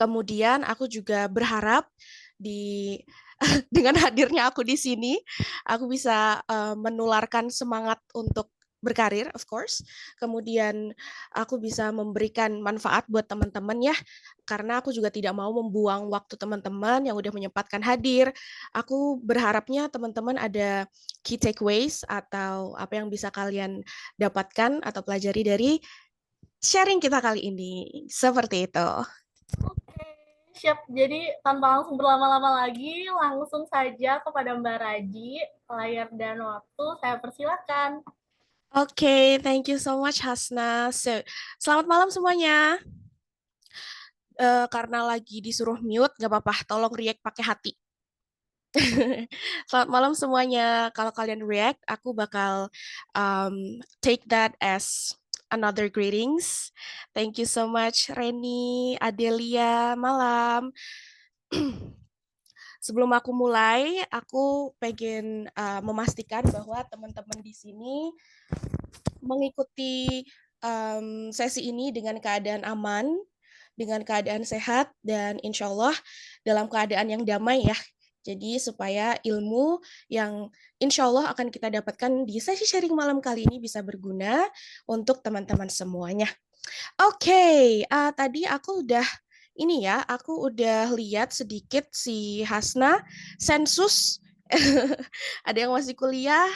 Kemudian aku juga berharap di dengan hadirnya aku di sini, aku bisa menularkan semangat untuk berkarir, of course. Kemudian aku bisa memberikan manfaat buat teman-teman ya, karena aku juga tidak mau membuang waktu teman-teman yang udah menyempatkan hadir. Aku berharapnya teman-teman ada key takeaways atau apa yang bisa kalian dapatkan atau pelajari dari sharing kita kali ini. Seperti itu. Oke, siap. Jadi tanpa langsung berlama-lama lagi, langsung saja kepada Mbak Raji. Layar dan waktu saya persilakan. Oke, thank you so much Hasna. So, selamat malam semuanya. Karena lagi disuruh mute, nggak apa-apa, tolong react pakai hati. Selamat malam semuanya. Kalau kalian react, aku bakal take that as another greetings. Thank you so much, Reni, Adelia, malam. Sebelum aku mulai, aku pengen memastikan bahwa teman-teman di sini mengikuti sesi ini dengan keadaan aman, dengan keadaan sehat, dan insya Allah dalam keadaan yang damai ya. Jadi supaya ilmu yang insya Allah akan kita dapatkan di sesi sharing malam kali ini bisa berguna untuk teman-teman semuanya. Oke, tadi aku udah ini ya, aku udah lihat sedikit si Hasna sensus. Ada yang masih kuliah,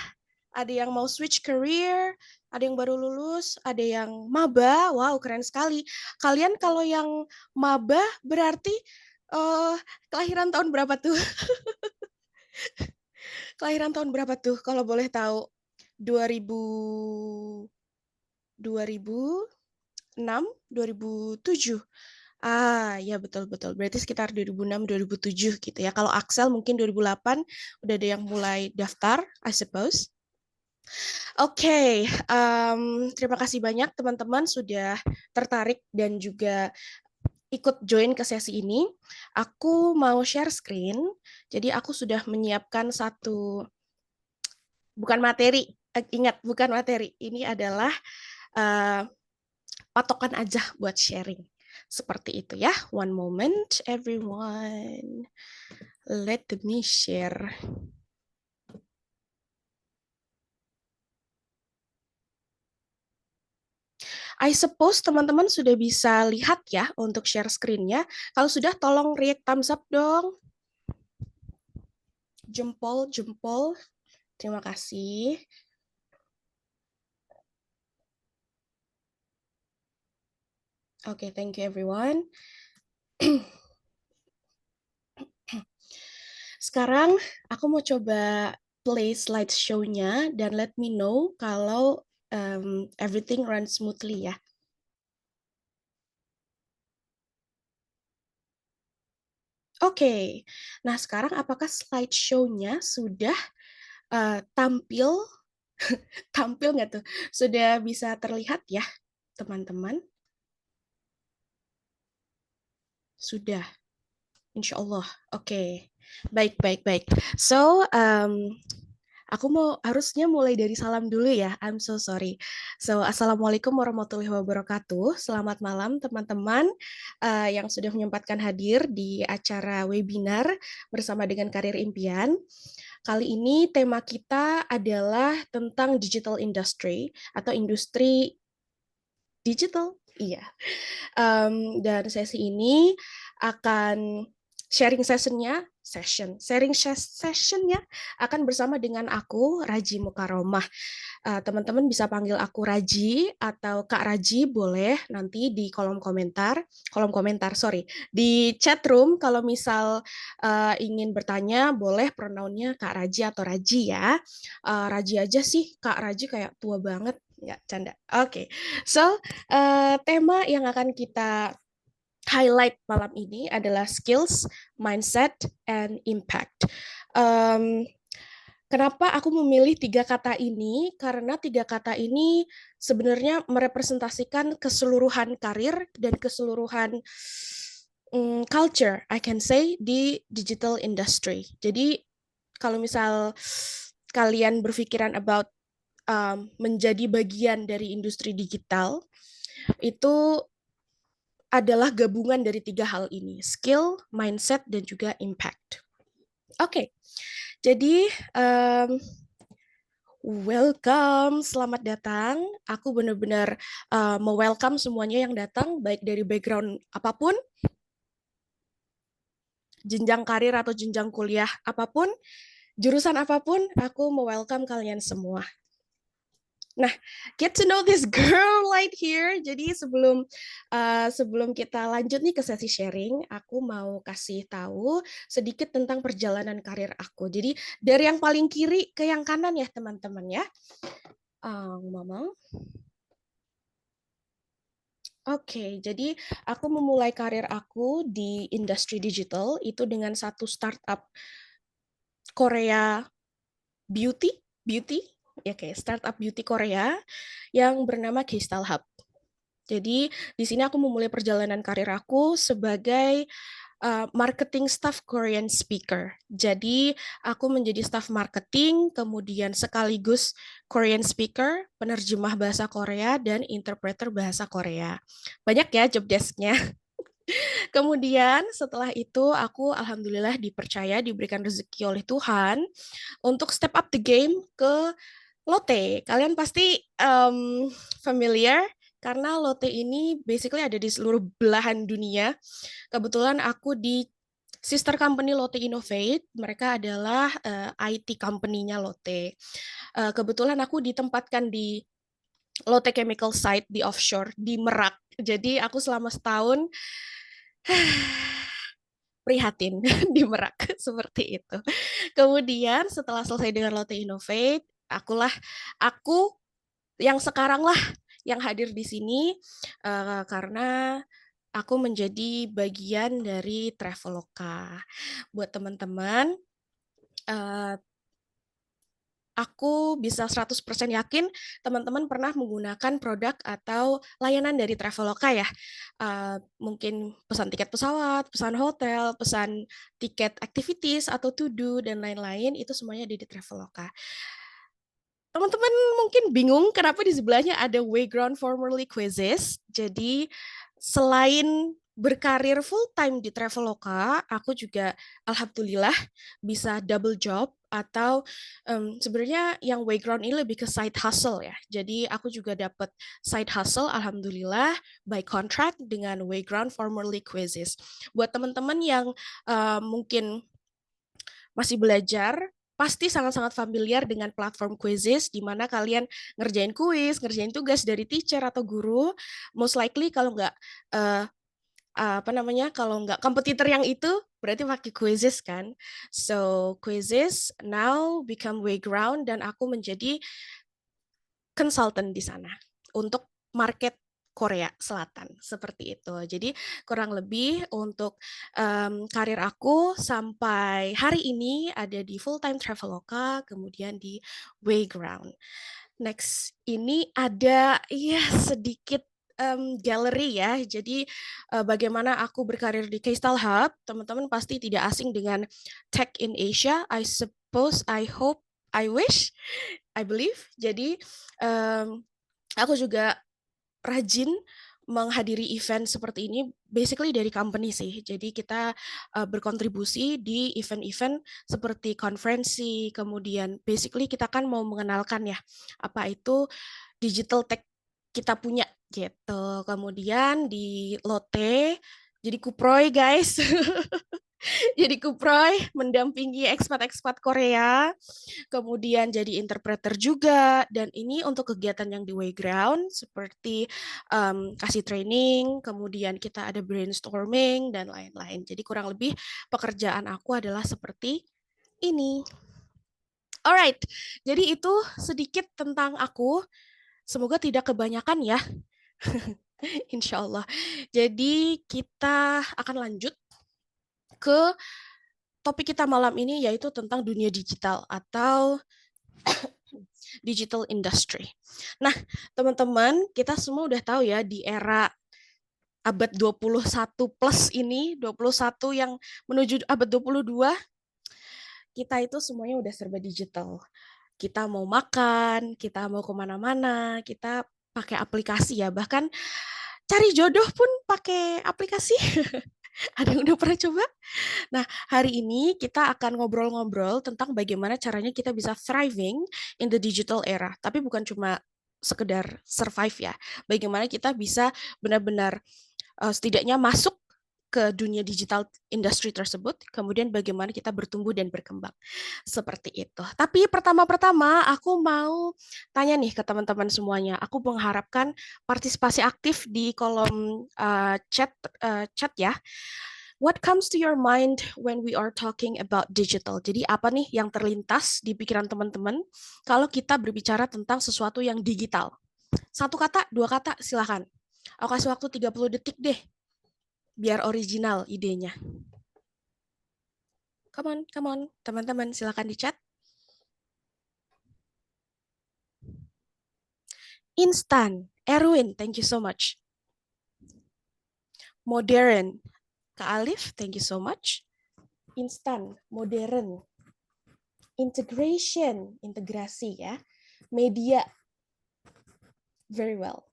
ada yang mau switch career, ada yang baru lulus, ada yang maba. Wow, keren sekali. Kalian kalau yang maba berarti eh kelahiran tahun berapa tuh? Kelahiran tahun berapa tuh kalau boleh tahu? 2000 2006, 2007. Ya betul-betul. Berarti sekitar 2006, 2007 gitu ya. Kalau Axel mungkin 2008 udah ada yang mulai daftar, I suppose. Oke, terima kasih banyak teman-teman sudah tertarik dan juga ikut join ke sesi ini. Aku mau share screen, jadi aku sudah menyiapkan satu, bukan materi, ingat bukan materi, ini adalah uh, patokan aja buat sharing. Seperti itu ya. One moment, everyone. Let me share. I suppose teman-teman sudah bisa lihat ya untuk share screen-nya. Kalau sudah, tolong react thumbs up dong. Jempol, jempol. Terima kasih. Oke, thank you everyone. Sekarang aku mau coba play slideshow-nya dan let me know kalau everything runs smoothly ya. Oke, nah sekarang apakah slideshow-nya sudah tampil? Tampil nggak tuh? Sudah bisa terlihat ya, teman-teman? Sudah, insya Allah. Oke, baik, baik, baik. So, aku mau harusnya mulai dari salam dulu ya. I'm so sorry. So, Assalamualaikum warahmatullahi wabarakatuh. Selamat malam teman-teman yang sudah menyempatkan hadir di acara webinar bersama dengan Karir Impian. Kali ini tema kita adalah tentang digital industry atau industri digital. Iya. Dan sesi ini akan sharing sessionnya akan bersama dengan aku Raji Mukaromah. Teman-teman bisa panggil aku Raji atau Kak Raji boleh nanti di kolom komentar sorry, di chat room kalau misal ingin bertanya boleh pronounnya Kak Raji atau Raji ya. Raji aja sih, Kak Raji kayak tua banget. Ya, canda. Oke. So, tema yang akan kita highlight malam ini adalah skills, mindset, and impact. Um, Kenapa aku memilih tiga kata ini? Karena tiga kata ini sebenarnya merepresentasikan keseluruhan karir dan keseluruhan culture, I can say, di digital industry. Jadi kalau misal kalian berpikiran about menjadi bagian dari industri digital, itu adalah gabungan dari 3 hal ini, skill, mindset, dan juga impact. Oke, jadi welcome, selamat datang. Aku benar-benar me-welcome semuanya yang datang, baik dari background apapun, jenjang karir atau jenjang kuliah apapun, jurusan apapun, aku me-welcome kalian semua. Nah, get to know this girl right here. Jadi sebelum kita lanjut nih ke sesi sharing, aku mau kasih tahu sedikit tentang perjalanan karir aku. Jadi dari yang paling kiri ke yang kanan ya teman-teman ya. Mama. Oke, jadi aku memulai karir aku di industri digital itu dengan satu startup Korea beauty, beauty, ya kayak startup beauty Korea yang bernama K-Style Hub. Jadi di sini aku memulai perjalanan karir aku sebagai marketing staff Korean speaker. Jadi aku menjadi staff marketing, kemudian sekaligus Korean speaker, penerjemah bahasa Korea, dan interpreter bahasa Korea. Banyak ya job desk-nya. Kemudian setelah itu aku alhamdulillah dipercaya, diberikan rezeki oleh Tuhan untuk step up the game ke Lotte. Kalian pasti familiar karena Lotte ini basically ada di seluruh belahan dunia. Kebetulan aku di sister company Lotte Innovate, mereka adalah IT company-nya Lotte. Kebetulan aku ditempatkan di Lotte Chemical Site di offshore di Merak. Jadi aku selama setahun prihatin di Merak seperti itu. Kemudian setelah selesai dengan Lotte Innovate, aku yang sekarang lah yang hadir di sini karena aku menjadi bagian dari Traveloka. Buat teman-teman, uh, aku bisa 100% yakin teman-teman pernah menggunakan produk atau layanan dari Traveloka ya. Mungkin pesan tiket pesawat, pesan hotel, pesan tiket activities atau to-do, dan lain-lain, itu semuanya ada di Traveloka. Teman-teman mungkin bingung kenapa di sebelahnya ada Wayground formerly Quizzes. Jadi selain berkarir full time di Traveloka, aku juga alhamdulillah bisa double job atau sebenarnya yang Wayground ini lebih ke side hustle ya. Jadi aku juga dapat side hustle alhamdulillah by contract dengan Wayground formerly Quizzes. Buat teman-teman yang mungkin masih belajar, pasti sangat-sangat familiar dengan platform quizzes di mana kalian ngerjain kuis, ngerjain tugas dari teacher atau guru. Most likely kalau nggak uh, kalau nggak kompetitor yang itu berarti pakai quizzes kan. So quizzes now become Wayground dan aku menjadi consultant di sana untuk market Korea Selatan seperti itu. Jadi kurang lebih untuk karir aku sampai hari ini ada di full time Traveloka, kemudian di Wayground. Next ini ada ya sedikit gallery ya. Jadi bagaimana aku berkarir di K-Style Hub, teman-teman pasti tidak asing dengan Tech in Asia. I suppose, I hope, I wish, I believe. Jadi aku juga rajin menghadiri event seperti ini basically dari company sih. Jadi kita berkontribusi di event-event seperti konferensi, kemudian basically kita kan mau mengenalkan ya apa itu digital tech kita punya gitu. Kemudian di Lotte jadi kuproy guys. Jadi kuproy mendampingi ekspat-ekspat Korea, kemudian jadi interpreter juga, dan ini untuk kegiatan yang di Wayground seperti kasih training, kemudian kita ada brainstorming dan lain-lain. Jadi kurang lebih pekerjaan aku adalah seperti ini. Alright, jadi itu sedikit tentang aku. Semoga tidak kebanyakan ya. Insya Allah. Jadi kita akan lanjut ke topik kita malam ini yaitu tentang dunia digital atau digital industry. Nah, teman-teman, kita semua udah tahu ya di era abad 21 plus ini, 21 yang menuju abad 22, kita itu semuanya udah serba digital. Kita mau makan, kita mau kemana-mana, kita pakai aplikasi ya. Bahkan Cari jodoh pun pakai aplikasi. Ada yang udah pernah coba? Nah, hari ini kita akan ngobrol-ngobrol tentang bagaimana caranya kita bisa thriving in the digital era. Tapi bukan cuma sekedar survive ya. Bagaimana kita bisa benar-benar setidaknya masuk ke dunia digital industri tersebut, kemudian bagaimana kita bertumbuh dan berkembang. Seperti itu. Tapi pertama-pertama aku mau tanya nih ke teman-teman semuanya. Aku mengharapkan partisipasi aktif di kolom chat ya. What comes to your mind when we are talking about digital? Jadi apa nih yang terlintas di pikiran teman-teman kalau kita berbicara tentang sesuatu yang digital? Satu kata, dua kata, silakan. Aku kasih waktu 30 detik deh, biar original idenya. Come on, teman-teman, silakan di chat. Instan, Erwin, thank you so much. Modern, Kak Alif, thank you so much. Instan, modern. Integration, integrasi ya. Media, very well.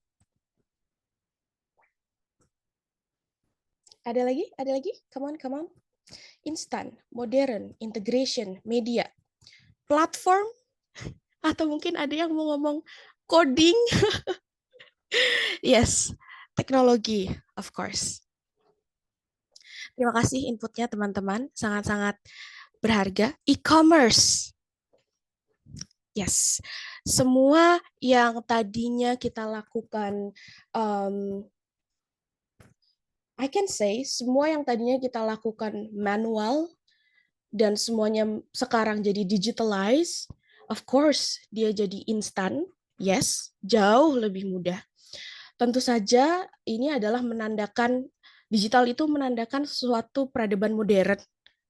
Ada lagi? Ada lagi? Come on. Instan, modern, integration, media. Platform, atau mungkin ada yang mau ngomong coding. Yes, teknologi, of course. Terima kasih inputnya teman-teman, sangat-sangat berharga. E-commerce, yes. Semua yang tadinya kita lakukan, I can say, semua yang tadinya kita lakukan manual, dan semuanya sekarang jadi digitalized, of course, dia jadi instan, yes, jauh lebih mudah. Tentu saja ini adalah menandakan, digital itu menandakan suatu peradaban modern,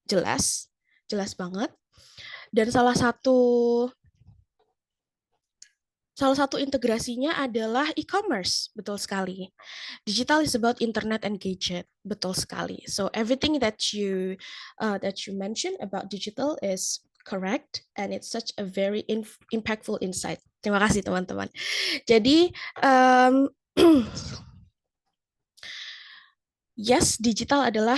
jelas banget. Dan salah satu integrasinya adalah e-commerce, betul sekali. Digital is about internet and gadget, betul sekali. So everything that you mentioned about digital is correct, and it's such a very impactful insight. Terima kasih teman-teman. Jadi yes, digital adalah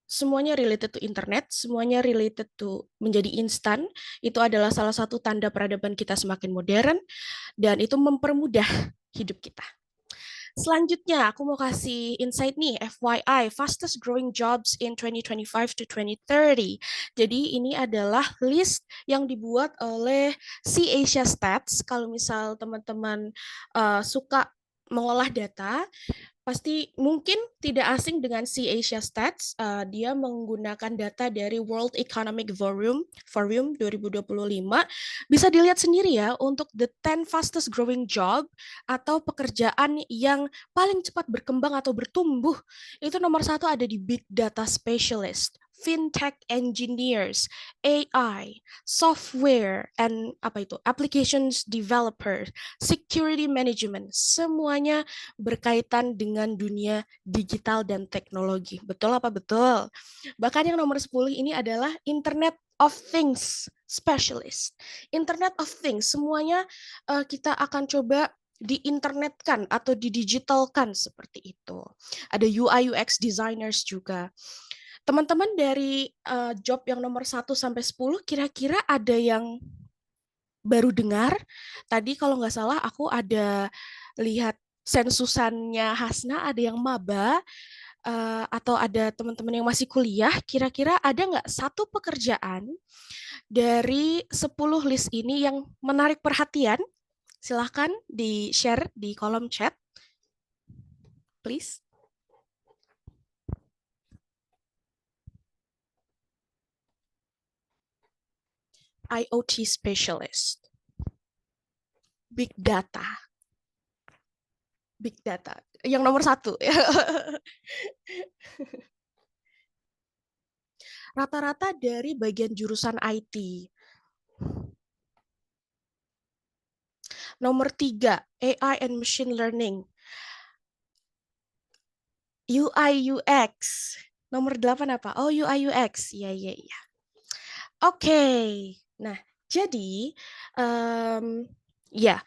semuanya related to internet, semuanya related to menjadi instan. Itu adalah salah satu tanda peradaban kita semakin modern, dan itu mempermudah hidup kita. Selanjutnya, aku mau kasih insight nih, FYI, fastest growing jobs in 2025 to 2030. Jadi ini adalah list yang dibuat oleh C Asia Stats. Kalau misal teman-teman suka mengolah data, pasti mungkin tidak asing dengan C Asia Stats. Dia menggunakan data dari World Economic Forum 2025. Bisa dilihat sendiri ya, untuk the 10 fastest growing job atau pekerjaan yang paling cepat berkembang atau bertumbuh. Itu nomor 1 ada di Big Data Specialist, fintech engineers, AI, software, and applications developer, security management, semuanya berkaitan dengan dunia digital dan teknologi. Betul apa betul? Bahkan yang nomor 10 ini adalah Internet of Things Specialist. Internet of Things, semuanya kita akan coba diinternetkan atau didigitalkan seperti itu. Ada UI UX designers juga. Teman-teman dari job yang nomor 1 sampai 10 kira-kira ada yang baru dengar? Tadi kalau nggak salah aku ada lihat sensusannya Hasna, ada yang maba, atau ada teman-teman yang masih kuliah. Kira-kira ada nggak satu pekerjaan dari 10 list ini yang menarik perhatian? Silahkan di-share di kolom chat, please. IoT specialist, big data, yang nomor 1. Rata-rata dari bagian jurusan IT. Nomor 3, AI and machine learning. UI UX. Nomor 8 apa? Oh, UI UX. Iya. Oke. Nah, jadi ya,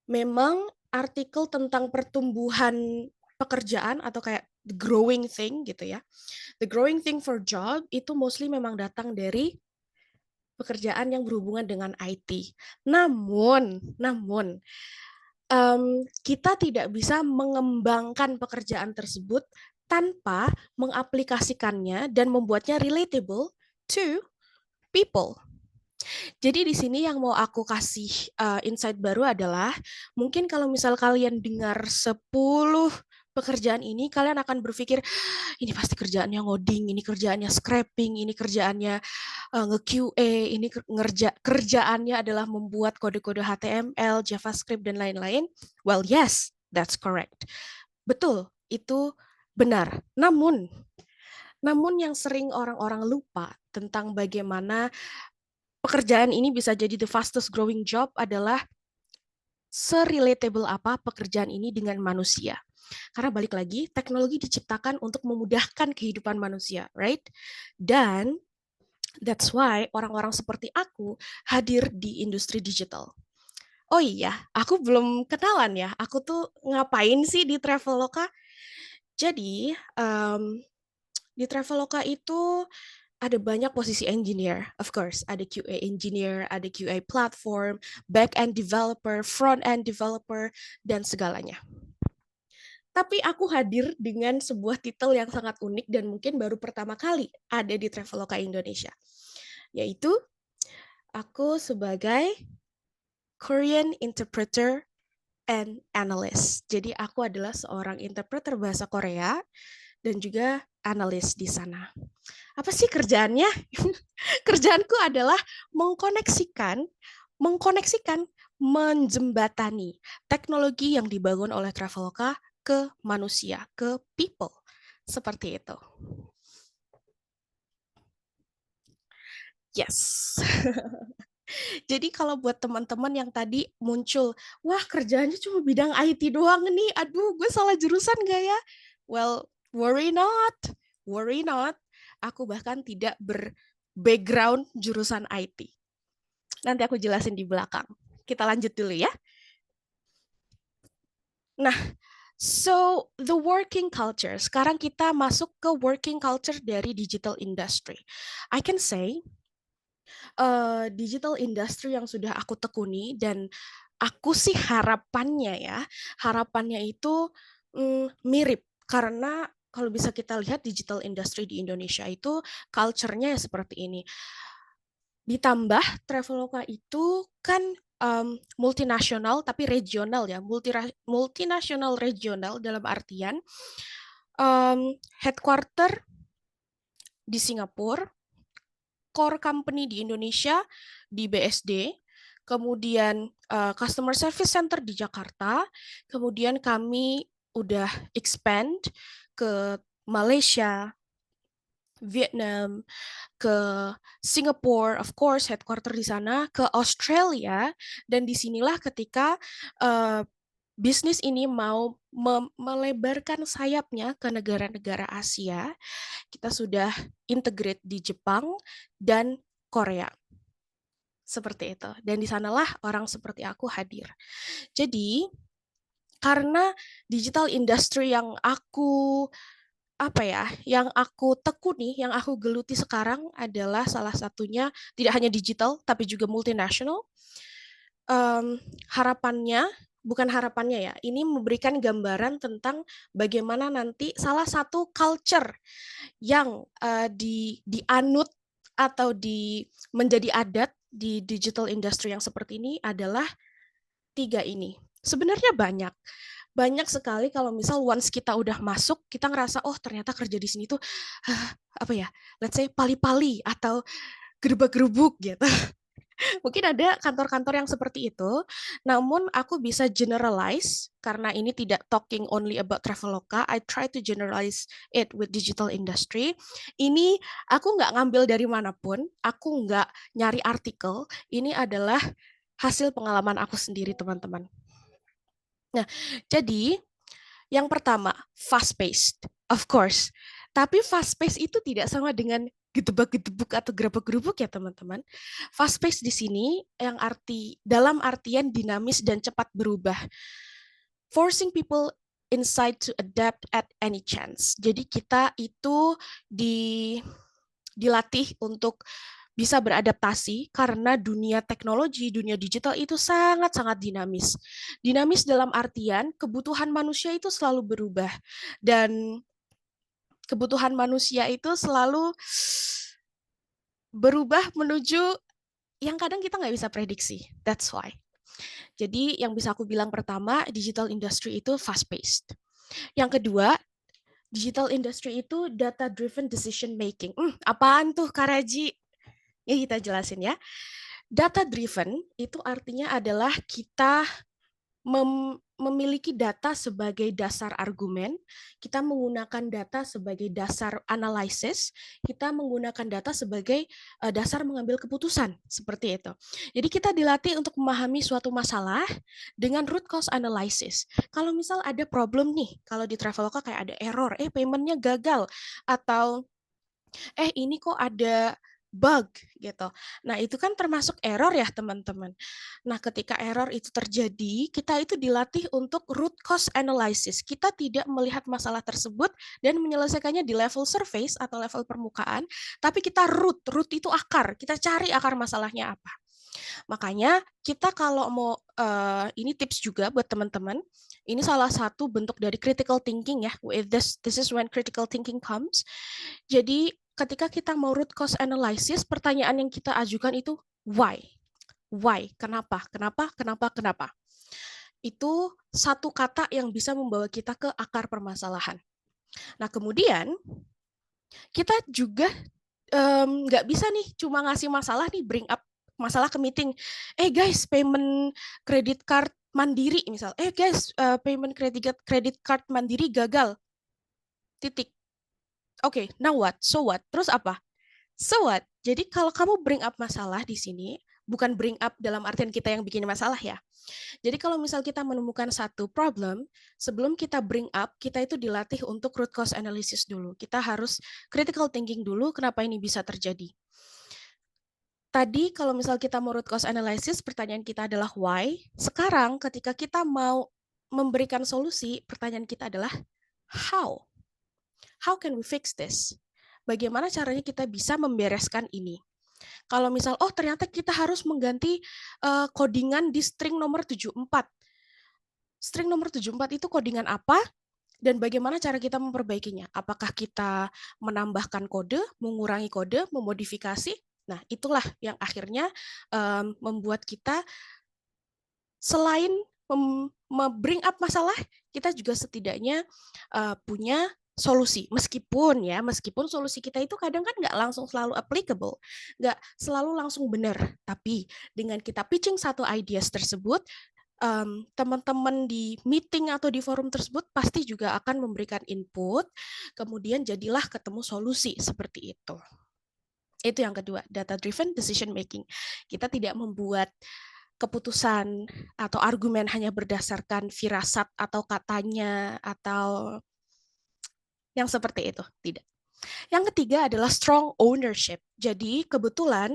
memang artikel tentang pertumbuhan pekerjaan atau kayak the growing thing gitu ya. The growing thing for job itu mostly memang datang dari pekerjaan yang berhubungan dengan IT. Namun, kita tidak bisa mengembangkan pekerjaan tersebut tanpa mengaplikasikannya dan membuatnya relatable to people. Jadi di sini yang mau aku kasih insight baru adalah mungkin kalau misal kalian dengar 10 pekerjaan ini, kalian akan berpikir ini pasti kerjaannya ngoding, ini kerjaannya scraping, ini kerjaannya nge-QA, ini kerjaannya adalah membuat kode-kode HTML, JavaScript dan lain-lain. Well, yes, that's correct. Betul, itu benar. Namun yang sering orang-orang lupa tentang bagaimana pekerjaan ini bisa jadi the fastest growing job adalah se-relatable apa pekerjaan ini dengan manusia. Karena balik lagi, teknologi diciptakan untuk memudahkan kehidupan manusia, right? Dan that's why orang-orang seperti aku hadir di industri digital. Oh iya, aku belum kenalan ya. Aku tuh ngapain sih di Traveloka? Jadi, di Traveloka itu ada banyak posisi engineer, of course. Ada QA engineer, ada QA platform, back-end developer, front-end developer, dan segalanya. Tapi aku hadir dengan sebuah titel yang sangat unik dan mungkin baru pertama kali ada di Traveloka Indonesia, yaitu aku sebagai Korean Interpreter and Analyst. Jadi aku adalah seorang interpreter bahasa Korea dan juga analis di sana. Apa sih kerjaannya? Kerjaanku adalah mengkoneksikan, menjembatani teknologi yang dibangun oleh Traveloka ke manusia, ke people. Seperti itu. Yes. Jadi kalau buat teman-teman yang tadi muncul, wah kerjaannya cuma bidang IT doang nih, aduh gue salah jurusan gak ya? Well, worry not, worry not. Aku bahkan tidak berbackground jurusan IT. Nanti aku jelasin di belakang. Kita lanjut dulu ya. Nah, so the working culture. Sekarang kita masuk ke working culture dari digital industry. I can say digital industry yang sudah aku tekuni dan aku sih harapannya itu mirip karena kalau bisa kita lihat digital industry di Indonesia itu culture-nya seperti ini. Ditambah Traveloka itu kan multinasional tapi regional ya, multinasional regional dalam artian headquarter di Singapura, core company di Indonesia di BSD, kemudian customer service center di Jakarta, kemudian kami udah expand ke Malaysia, Vietnam, ke Singapore, of course, headquarter di sana, ke Australia, dan disinilah ketika bisnis ini mau melebarkan sayapnya ke negara-negara Asia, kita sudah integrate di Jepang dan Korea. Seperti itu. Dan di sanalah orang seperti aku hadir. Jadi, karena digital industry yang aku tekuni, yang aku geluti sekarang adalah salah satunya tidak hanya digital tapi juga multinasional. Bukan harapannya ya, ini memberikan gambaran tentang bagaimana nanti salah satu culture yang dianut atau menjadi adat di digital industry yang seperti ini adalah 3 ini. Sebenarnya banyak sekali kalau misal once kita udah masuk, kita ngerasa oh ternyata kerja di sini tuh let's say pali-pali atau gerubak-gerubuk gitu. Mungkin ada kantor-kantor yang seperti itu, namun aku bisa generalize karena ini tidak talking only about Traveloka. I try to generalize it with digital industry. Ini aku nggak ngambil dari manapun, aku nggak nyari artikel. Ini adalah hasil pengalaman aku sendiri, teman-teman. Nah, jadi yang pertama, fast-paced, of course. Tapi fast-paced itu tidak sama dengan gedebak-gedebuk atau gerabak-gerubuk ya teman-teman. Fast-paced di sini dalam artian dinamis dan cepat berubah. Forcing people inside to adapt at any chance. Jadi kita itu dilatih untuk bisa beradaptasi karena dunia teknologi, dunia digital itu sangat-sangat dinamis. Dinamis dalam artian kebutuhan manusia itu selalu berubah dan kebutuhan manusia itu selalu berubah menuju yang kadang kita nggak bisa prediksi. That's why. Jadi yang bisa aku bilang pertama, digital industry itu fast-paced. Yang kedua, digital industry itu data-driven decision making. Apaan tuh, Kak Raji? Ya kita jelasin ya. Data-driven itu artinya adalah kita memiliki data sebagai dasar argumen, kita menggunakan data sebagai dasar analisis, kita menggunakan data sebagai dasar mengambil keputusan, seperti itu. Jadi kita dilatih untuk memahami suatu masalah dengan root cause analysis. Kalau misal ada problem nih, kalau di Traveloka kayak ada error, paymentnya gagal, atau ini kok ada bug gitu. Nah, itu kan termasuk error ya, teman-teman. Nah, ketika error itu terjadi, kita itu dilatih untuk root cause analysis. Kita tidak melihat masalah tersebut dan menyelesaikannya di level surface atau level permukaan, tapi kita root itu akar. Kita cari akar masalahnya apa. Makanya kita kalau mau ini tips juga buat teman-teman. Ini salah satu bentuk dari critical thinking ya. This is when critical thinking comes. Jadi ketika kita mau root cause analysis, pertanyaan yang kita ajukan itu why? Why? Kenapa? Kenapa? Kenapa? Kenapa? Itu satu kata yang bisa membawa kita ke akar permasalahan. Nah, kemudian kita juga nggak bisa nih cuma ngasih masalah nih, bring up masalah ke meeting. Guys, payment credit card Mandiri misal. Guys, payment credit card Mandiri gagal. Titik. Oke, now what? So what? Terus apa? So what? Jadi kalau kamu bring up masalah di sini, bukan bring up dalam artian kita yang bikin masalah ya. Jadi kalau misal kita menemukan satu problem, sebelum kita bring up, kita itu dilatih untuk root cause analysis dulu. Kita harus critical thinking dulu, kenapa ini bisa terjadi. Tadi kalau misal kita mau root cause analysis, pertanyaan kita adalah why. Sekarang ketika kita mau memberikan solusi, pertanyaan kita adalah how. How can we fix this? Bagaimana caranya kita bisa membereskan ini? Kalau misal, ternyata kita harus mengganti codingan di string nomor 74. String nomor 74 itu codingan apa? Dan bagaimana cara kita memperbaikinya? Apakah kita menambahkan kode, mengurangi kode, memodifikasi? Nah, itulah yang akhirnya membuat kita selain bring up masalah, kita juga setidaknya punya solusi. Meskipun solusi kita itu kadang kan nggak langsung selalu applicable, nggak selalu langsung benar. Tapi dengan kita pitching satu ideas tersebut, teman-teman di meeting atau di forum tersebut pasti juga akan memberikan input, kemudian jadilah ketemu solusi seperti itu. Itu yang kedua, data-driven decision making. Kita tidak membuat keputusan atau argumen hanya berdasarkan firasat atau katanya atau yang seperti itu, tidak. Yang ketiga adalah strong ownership. Jadi kebetulan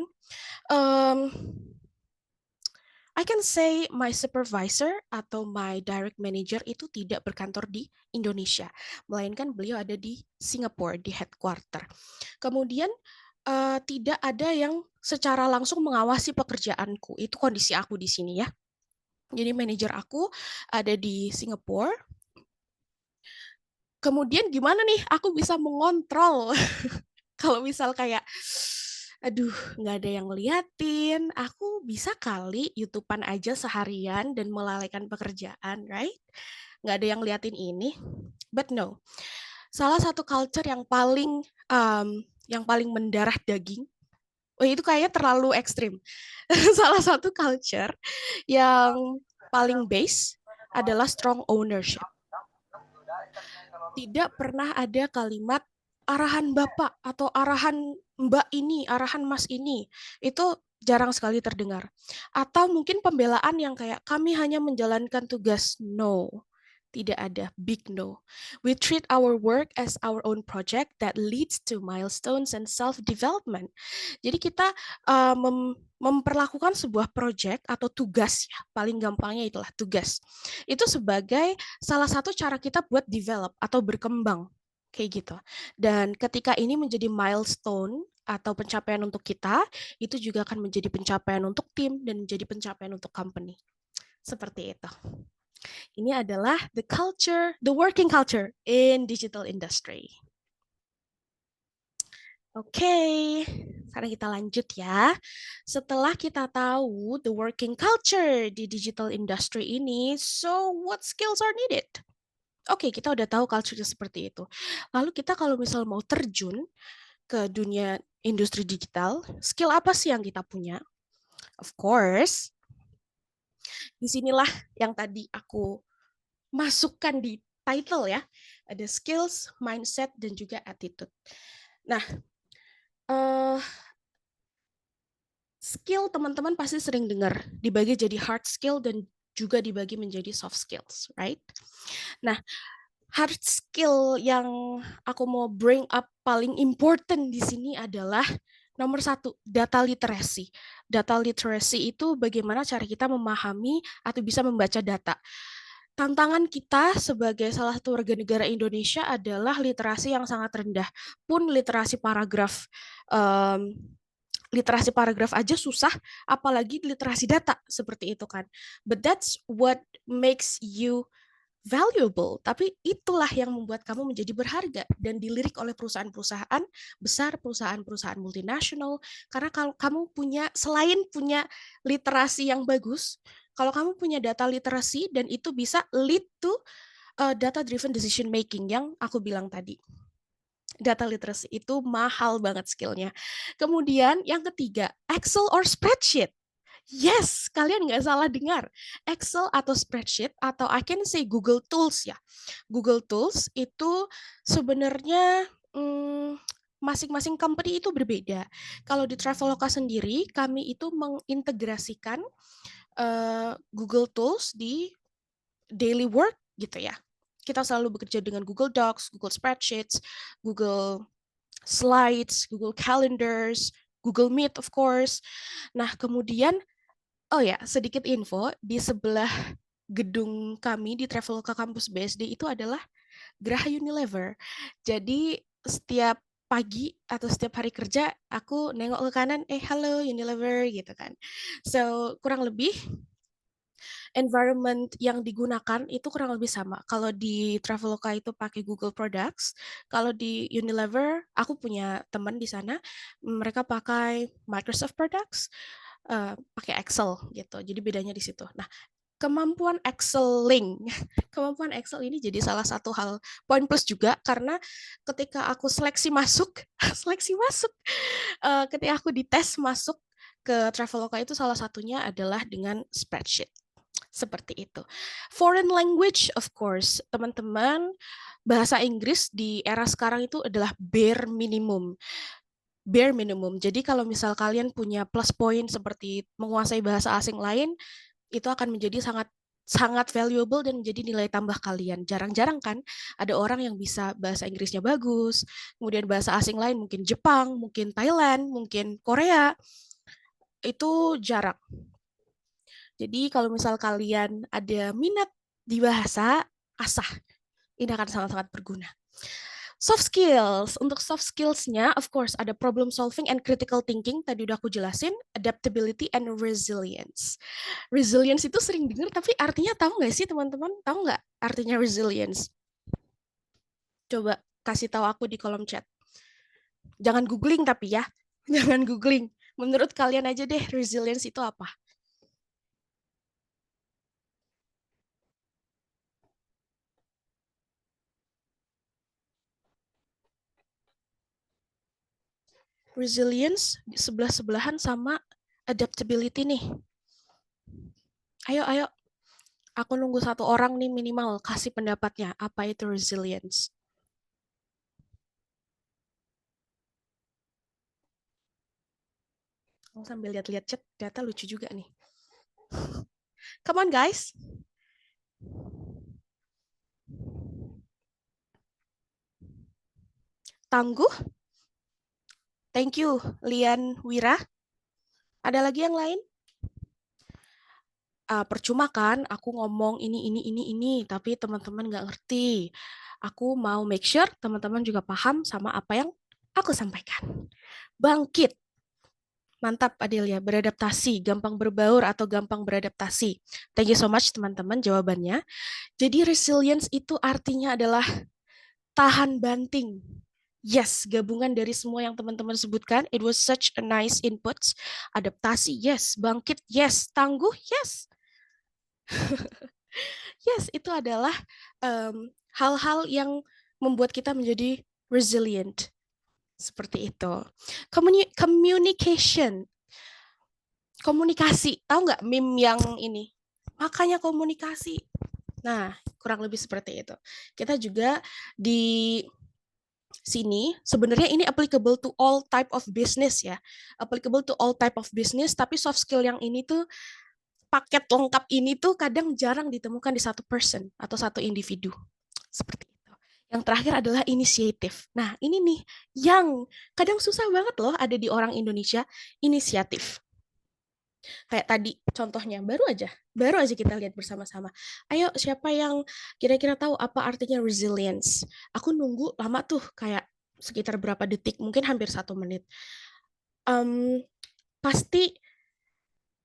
I can say my supervisor atau my direct manager itu tidak berkantor di Indonesia, melainkan beliau ada di Singapura, di headquarter. Kemudian tidak ada yang secara langsung mengawasi pekerjaanku. Itu kondisi aku di sini ya. Jadi manajer aku ada di Singapura. Kemudian gimana nih aku bisa mengontrol kalau misal kayak aduh nggak ada yang ngeliatin, aku bisa kali YouTube-an aja seharian dan melalaikan pekerjaan, right? Nggak ada yang ngeliatin ini, but no. Salah satu culture yang paling mendarah daging, itu kayaknya terlalu ekstrim. Salah satu culture yang paling base adalah strong ownership. Tidak pernah ada kalimat arahan Bapak atau arahan Mbak ini, arahan Mas ini. Itu jarang sekali terdengar. Atau mungkin pembelaan yang kayak kami hanya menjalankan tugas. No. Tidak ada big no. We treat our work as our own project that leads to milestones and self-development. Jadi kita memperlakukan sebuah project atau tugas, ya, paling gampangnya itulah tugas. Itu sebagai salah satu cara kita buat develop atau berkembang, kayak gitu. Dan ketika ini menjadi milestone atau pencapaian untuk kita, itu juga akan menjadi pencapaian untuk tim dan menjadi pencapaian untuk company. Seperti itu. Ini adalah the working culture in digital industry. Oke, sekarang kita lanjut ya. Setelah kita tahu the working culture di digital industry ini, so what skills are needed? Oke, kita udah tahu culture-nya seperti itu. Lalu kita kalau misal mau terjun ke dunia industri digital, skill apa sih yang kita punya? Of course, disinilah yang tadi aku masukkan di title ya. Ada skills, mindset, dan juga attitude. Nah, skill teman-teman pasti sering dengar dibagi jadi hard skill dan juga dibagi menjadi soft skills, right? Nah, hard skill yang aku mau bring up paling important di sini adalah nomor satu, data literacy. Data literacy itu bagaimana cara kita memahami atau bisa membaca data. Tantangan kita sebagai salah satu warga negara Indonesia adalah literasi yang sangat rendah. Pun literasi paragraf aja susah, apalagi literasi data seperti itu kan. But that's what makes you valuable, tapi itulah yang membuat kamu menjadi berharga dan dilirik oleh perusahaan-perusahaan besar, perusahaan-perusahaan multinasional, karena kalau kamu selain punya literasi yang bagus, kalau kamu punya data literasi dan itu bisa lead to data driven decision making yang aku bilang tadi. Data literacy itu mahal banget skillnya. Kemudian yang ketiga, Excel or spreadsheet. Yes, kalian nggak salah dengar. Excel atau spreadsheet atau I can say Google Tools ya. Google Tools itu sebenarnya masing-masing company itu berbeda. Kalau di Traveloka sendiri, kami itu mengintegrasikan Google Tools di daily work gitu ya. Kita selalu bekerja dengan Google Docs, Google Spreadsheets, Google Slides, Google Calendars, Google Meet of course. Nah, kemudian oh ya, sedikit info, di sebelah gedung kami di Traveloka Kampus BSD itu adalah Geraha Unilever. Jadi setiap pagi atau setiap hari kerja aku nengok ke kanan, halo Unilever gitu kan. So kurang lebih environment yang digunakan itu kurang lebih sama. Kalau di Traveloka itu pakai Google Products, kalau di Unilever aku punya teman di sana, mereka pakai Microsoft Products, pakai Excel gitu. Jadi bedanya di situ. Nah, kemampuan Exceling, kemampuan Excel ini jadi salah satu hal poin plus juga karena ketika aku seleksi masuk, seleksi masuk, ketika aku dites masuk ke Traveloka itu salah satunya adalah dengan spreadsheet. Seperti itu. Foreign language, of course, teman-teman, bahasa Inggris di era sekarang itu adalah bare minimum. Bare minimum. Jadi kalau misal kalian punya plus point seperti menguasai bahasa asing lain, itu akan menjadi sangat sangat valuable dan menjadi nilai tambah kalian. Jarang-jarang kan ada orang yang bisa bahasa Inggrisnya bagus, kemudian bahasa asing lain mungkin Jepang, mungkin Thailand, mungkin Korea. Itu jarang. Jadi kalau misal kalian ada minat di bahasa, asah. Ini akan sangat-sangat berguna. Soft skills. Untuk soft skills-nya, of course, ada problem solving and critical thinking. Tadi udah aku jelasin. Adaptability and resilience. Resilience itu sering dengar, tapi artinya tahu nggak sih teman-teman? Tahu nggak artinya resilience? Coba kasih tahu aku di kolom chat. Jangan googling tapi ya. Jangan googling. Menurut kalian aja deh, resilience itu apa? Resilience sebelah-sebelahan sama adaptability nih. Ayo, ayo. Aku nunggu satu orang nih minimal kasih pendapatnya. Apa itu resilience? Aku sambil lihat-lihat chat, ternyata lucu juga nih. Come on guys. tangguh. Thank you, Lian Wira. Ada lagi yang lain? Percuma kan aku ngomong ini, tapi teman-teman nggak ngerti. Aku mau make sure teman-teman juga paham sama apa yang aku sampaikan. Bangkit. Mantap, Adelia. Beradaptasi, gampang berbaur atau gampang beradaptasi. Thank you so much, teman-teman, jawabannya. Jadi resilience itu artinya adalah tahan banting. Yes, gabungan dari semua yang teman-teman sebutkan. It was such a nice input. Adaptasi, yes. Bangkit, yes. Tangguh, yes. Yes, itu adalah hal-hal yang membuat kita menjadi resilient. Seperti itu. Communication. Komunikasi. Tahu nggak meme yang ini? Makanya komunikasi. Nah, kurang lebih seperti itu. Kita juga di sini sebenarnya ini applicable to all type of business ya. Applicable to all type of business, tapi soft skill yang ini tuh paket lengkap ini tuh kadang jarang ditemukan di satu person atau satu individu. Seperti itu. Yang terakhir adalah inisiatif. Nah, ini nih yang kadang susah banget loh ada di orang Indonesia, inisiatif. Kayak tadi contohnya, baru aja kita lihat bersama-sama. Ayo, siapa yang kira-kira tahu apa artinya resilience? Aku nunggu lama tuh, kayak sekitar berapa detik, mungkin hampir 1 menit. Pasti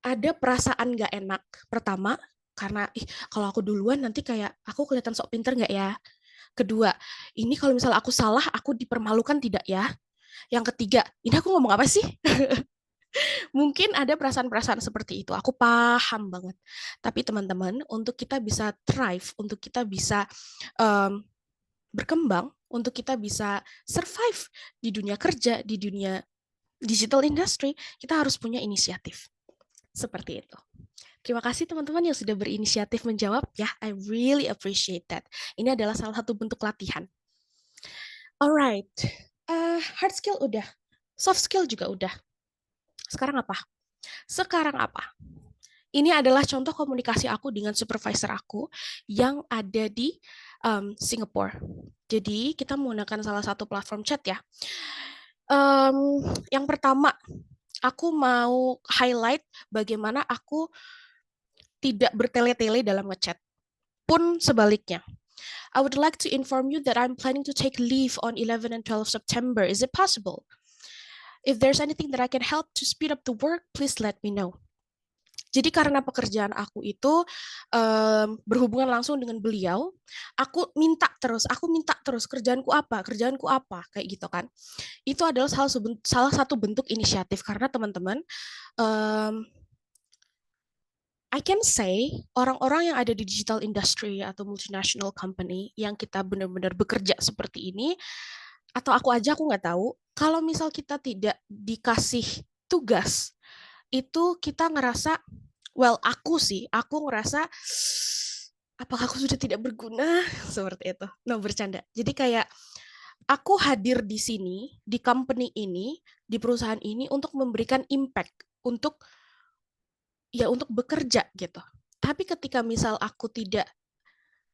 ada perasaan gak enak. Pertama, karena kalau aku duluan nanti kayak aku kelihatan sok pinter gak ya? Kedua, ini kalau misalnya aku salah, aku dipermalukan tidak ya? Yang ketiga, ini aku ngomong apa sih? Mungkin ada perasaan-perasaan seperti itu. Aku paham banget. Tapi teman-teman, untuk kita bisa thrive, untuk kita bisa berkembang, untuk kita bisa survive di dunia kerja, di dunia digital industry, kita harus punya inisiatif. Seperti itu. Terima kasih teman-teman yang sudah berinisiatif menjawab ya. I really appreciate that. Ini adalah salah satu bentuk latihan. Alright, hard skill udah, soft skill juga udah. Sekarang apa? Ini adalah contoh komunikasi aku dengan supervisor aku yang ada di Singapura. Jadi kita menggunakan salah satu platform chat ya. Yang pertama, aku mau highlight bagaimana aku tidak bertele-tele dalam ngechat. Pun sebaliknya. I would like to inform you that I'm planning to take leave on 11 and 12 September. Is it possible? If there's anything that I can help to speed up the work, please let me know. Jadi karena pekerjaan aku itu berhubungan langsung dengan beliau, aku minta terus kerjaanku apa, kayak gitu kan. Itu adalah salah satu bentuk inisiatif karena teman-teman, I can say orang-orang yang ada di digital industry atau multinational company yang kita benar-benar bekerja seperti ini, atau aku nggak tahu, kalau misal kita tidak dikasih tugas, itu kita ngerasa, aku ngerasa, apakah aku sudah tidak berguna? Seperti itu. No, bercanda. Jadi kayak, aku hadir di sini, di company ini, di perusahaan ini untuk memberikan impact, untuk bekerja gitu. Tapi ketika misal aku tidak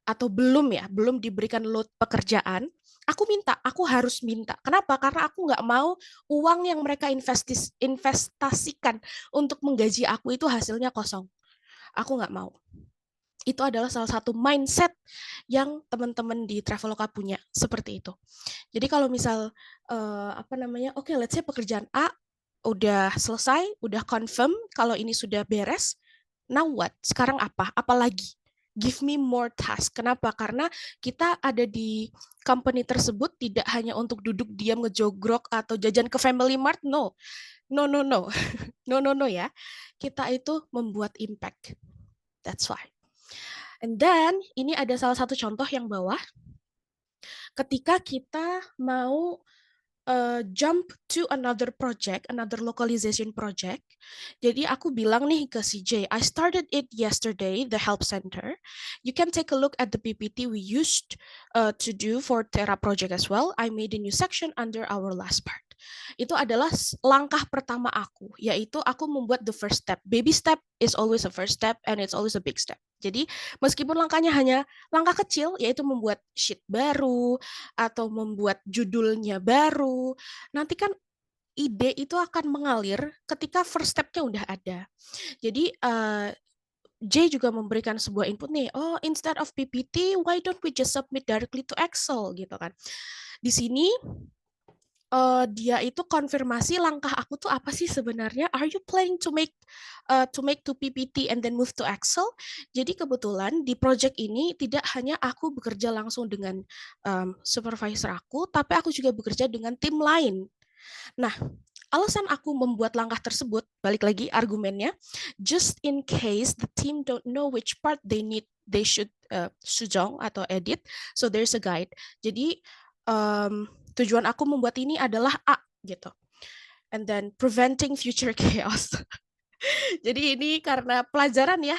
atau belum diberikan load pekerjaan, aku harus minta. Kenapa? Karena aku nggak mau uang yang mereka investasikan untuk menggaji aku itu hasilnya kosong. Aku nggak mau. Itu adalah salah satu mindset yang teman-teman di Traveloka punya, seperti itu. Jadi kalau misal oke, let's say pekerjaan A udah selesai, udah confirm kalau ini sudah beres, now what? Sekarang apa? Apalagi? Give me more task. Kenapa? Karena kita ada di company tersebut tidak hanya untuk duduk diam ngejogrok atau jajan ke Family Mart, no. No, no, no. No, no, no ya. Kita itu membuat impact. That's why. And then, ini ada salah satu contoh yang bawah. Ketika kita mau jump to another project, another localization project. Jadi aku bilang nih ke CJ, I started it yesterday, the help center. You can take a look at the PPT we used to do for Terra project as well. I made a new section under our last part. Itu adalah langkah pertama aku, yaitu aku membuat the first step. Baby step is always a first step and it's always a big step. Jadi meskipun langkahnya hanya langkah kecil, yaitu membuat sheet baru atau membuat judulnya baru, nanti kan ide itu akan mengalir ketika first step-nya udah ada. Jadi J juga memberikan sebuah input nih, oh instead of PPT, why don't we just submit directly to Excel gitu kan. Di sini dia itu konfirmasi langkah aku tuh apa sih sebenarnya. Are you planning to make to PPT and then move to Excel? Jadi kebetulan di project ini tidak hanya aku bekerja langsung dengan supervisor aku, tapi aku juga bekerja dengan tim lain. Nah, alasan aku membuat langkah tersebut, balik lagi argumennya, just in case the team don't know which part they should sujong atau edit, so there's a guide. Jadi tujuan aku membuat ini adalah A gitu. And then preventing future chaos. Jadi ini karena pelajaran ya,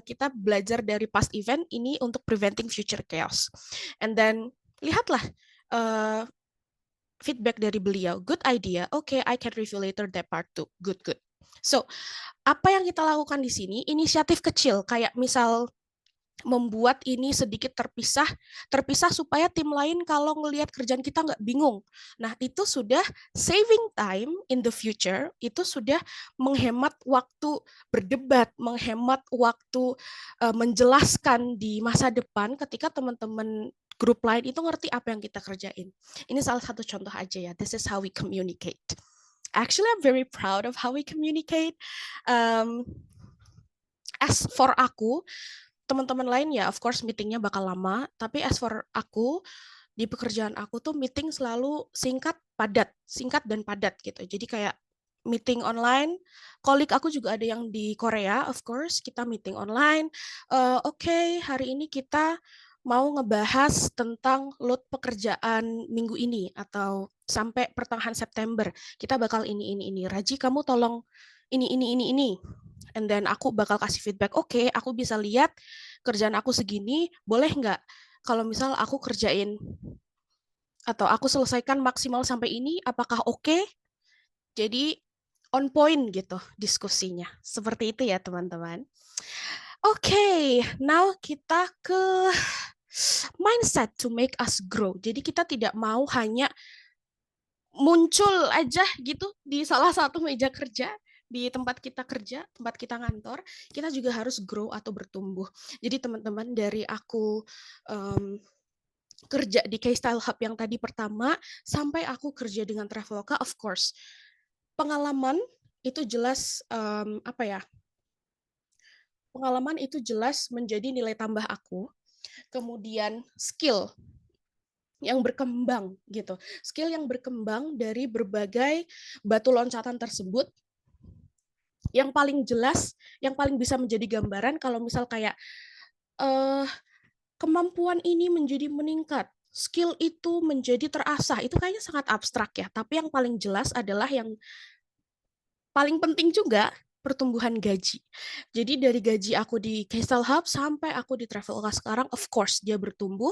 kita belajar dari past event ini untuk preventing future chaos. And then lihatlah feedback dari beliau, good idea, okay, I can review later that part too, good. So, apa yang kita lakukan di sini, inisiatif kecil, kayak misal membuat ini sedikit terpisah supaya tim lain kalau ngelihat kerjaan kita nggak bingung. Nah, itu sudah saving time in the future, itu sudah menghemat waktu berdebat, menghemat waktu menjelaskan di masa depan ketika teman-teman grup lain itu ngerti apa yang kita kerjain. Ini salah satu contoh aja ya, this is how we communicate. Actually, I'm very proud of how we communicate. As for aku, teman-teman lain ya, of course meetingnya bakal lama, tapi as for aku, di pekerjaan aku tuh meeting selalu singkat dan padat gitu. Jadi kayak meeting online, colleague aku juga ada yang di Korea, of course, kita meeting online. Oke, hari ini kita mau ngebahas tentang load pekerjaan minggu ini atau sampai pertengahan September. Kita bakal ini. Raji, kamu tolong ini. And then aku bakal kasih feedback, oke, aku bisa lihat kerjaan aku segini, boleh nggak kalau misal aku kerjain atau aku selesaikan maksimal sampai ini, apakah oke? Jadi on point gitu diskusinya. Seperti itu ya teman-teman. Oke, now kita ke mindset to make us grow. Jadi kita tidak mau hanya muncul aja gitu di salah satu meja kerja, di tempat kita kerja, tempat kita ngantor, kita juga harus grow atau bertumbuh. Jadi teman-teman, dari aku kerja di K-Style Hub yang tadi pertama, sampai aku kerja dengan Traveloka, of course, pengalaman itu jelas pengalaman itu jelas menjadi nilai tambah aku. Kemudian skill yang berkembang gitu. Skill yang berkembang dari berbagai batu loncatan tersebut, yang paling jelas, yang paling bisa menjadi gambaran kalau misal kayak kemampuan ini menjadi meningkat, skill itu menjadi terasah, itu kayaknya sangat abstrak ya, tapi yang paling jelas adalah yang paling penting juga, pertumbuhan gaji. Jadi dari gaji aku di K-Style Hub sampai aku di Traveloka sekarang, of course dia bertumbuh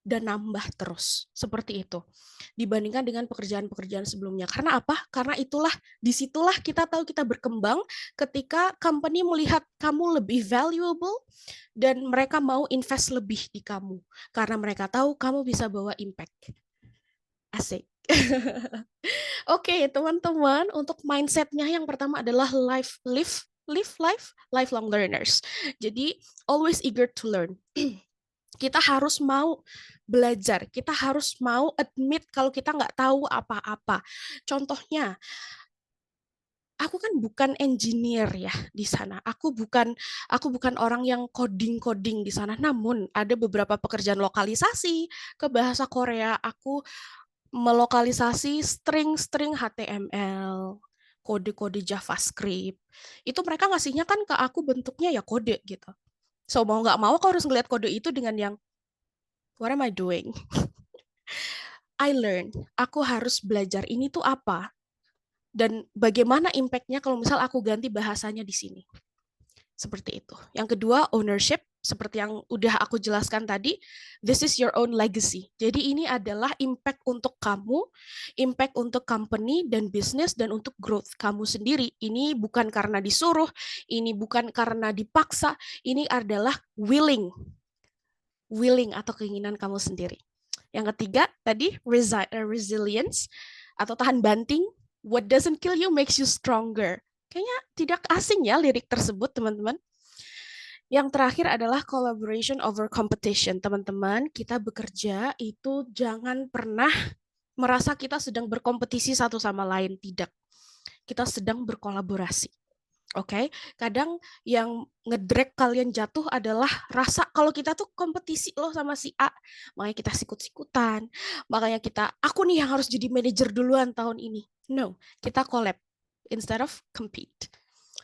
dan nambah terus, seperti itu dibandingkan dengan pekerjaan-pekerjaan sebelumnya. Karena apa? Karena disitulah kita tahu kita berkembang ketika company melihat kamu lebih valuable dan mereka mau invest lebih di kamu karena mereka tahu kamu bisa bawa impact. Asik. Oke, teman-teman, untuk mindsetnya yang pertama adalah lifelong learners. Jadi always eager to learn. Kita harus mau belajar, kita harus mau admit kalau kita nggak tahu apa-apa. Contohnya, aku kan bukan engineer ya di sana. Aku bukan orang yang coding di sana. Namun ada beberapa pekerjaan lokalisasi ke bahasa Korea. Aku melokalisasi string-string HTML, kode-kode JavaScript. Itu mereka ngasihnya kan ke aku bentuknya ya kode gitu. So mau nggak mau aku harus ngeliat kode itu dengan yang what am I doing? I learn. Aku harus belajar ini tuh apa dan bagaimana impact-nya kalau misal aku ganti bahasanya di sini. Seperti itu. Yang kedua, ownership. seperti yang udah aku jelaskan tadi, this is your own legacy. Jadi ini adalah impact untuk kamu, impact untuk company dan bisnis dan untuk growth kamu sendiri. Ini bukan karena disuruh, ini bukan karena dipaksa, ini adalah willing atau keinginan kamu sendiri. Yang ketiga tadi resilience atau tahan banting. What doesn't kill you makes you stronger. Kayaknya tidak asing ya lirik tersebut, teman-teman. Yang terakhir adalah collaboration over competition. Teman-teman, kita bekerja itu jangan pernah merasa kita sedang berkompetisi satu sama lain. Tidak. Kita sedang berkolaborasi. Oke, kadang yang ngedrag kalian jatuh adalah rasa kalau kita tuh kompetisi loh sama si A, makanya kita sikut-sikutan, makanya kita, aku nih yang harus jadi manajer duluan tahun ini. No, kita collab instead of compete.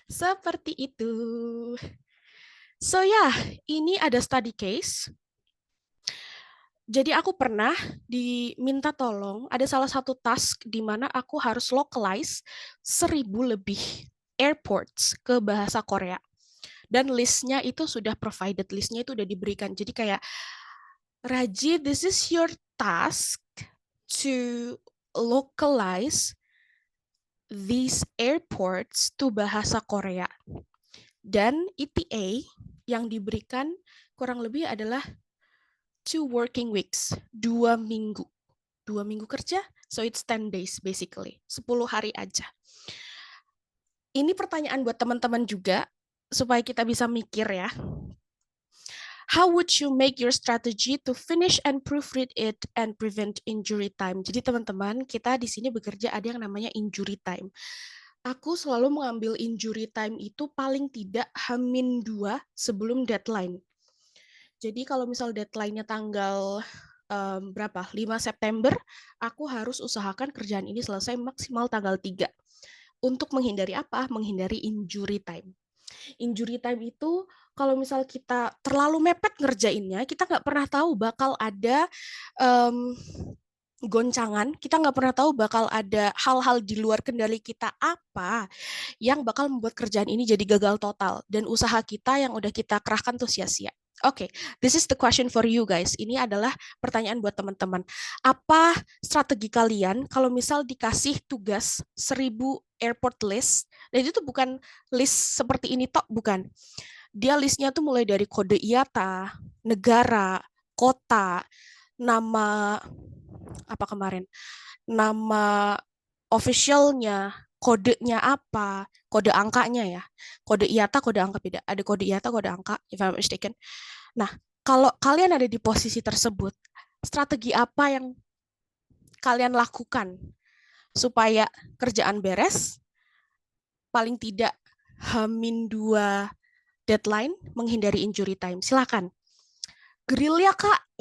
Seperti itu. So ya, ini ada study case. Jadi aku pernah diminta tolong, ada salah satu task di mana aku harus localize 1000 lebih airports ke bahasa Korea. Dan listnya itu sudah provided, listnya itu udah diberikan. Jadi kayak, Raji, this is your task to localize these airports to bahasa Korea. Dan ETA yang diberikan kurang lebih adalah 2 working weeks, 2 minggu. 2 minggu kerja, so it's 10 days basically, 10 hari aja. Ini pertanyaan buat teman-teman juga, supaya kita bisa mikir ya. How would you make your strategy to finish and proofread it and prevent injury time? Jadi teman-teman, kita di sini bekerja ada yang namanya injury time. Aku selalu mengambil injury time itu paling tidak H-2 sebelum deadline. Jadi kalau misal deadline-nya tanggal berapa? 5 September, aku harus usahakan kerjaan ini selesai maksimal tanggal 3. Untuk menghindari apa? Menghindari injury time. Injury time itu kalau misal kita terlalu mepet ngerjainnya, kita nggak pernah tahu bakal ada goncangan, kita nggak pernah tahu bakal ada hal-hal di luar kendali kita apa yang bakal membuat kerjaan ini jadi gagal total dan usaha kita yang udah kita kerahkan tuh sia-sia. Oke, this is the question for you guys. Ini adalah pertanyaan buat teman-teman. Apa strategi kalian kalau misal dikasih tugas 1000 airport list, dan itu tuh bukan list seperti ini tok, bukan. Dia listnya tuh mulai dari kode IATA, negara, kota, nama apa kemarin, nama officialnya, kodenya apa, kode angkanya ya, kode IATA, kode angka beda, ada kode IATA, kode angka, if I'm mistaken. Nah, kalau kalian ada di posisi tersebut, strategi apa yang kalian lakukan supaya kerjaan beres, paling tidak H-2 deadline, menghindari injury time? Silakan. Grill ya, Kak.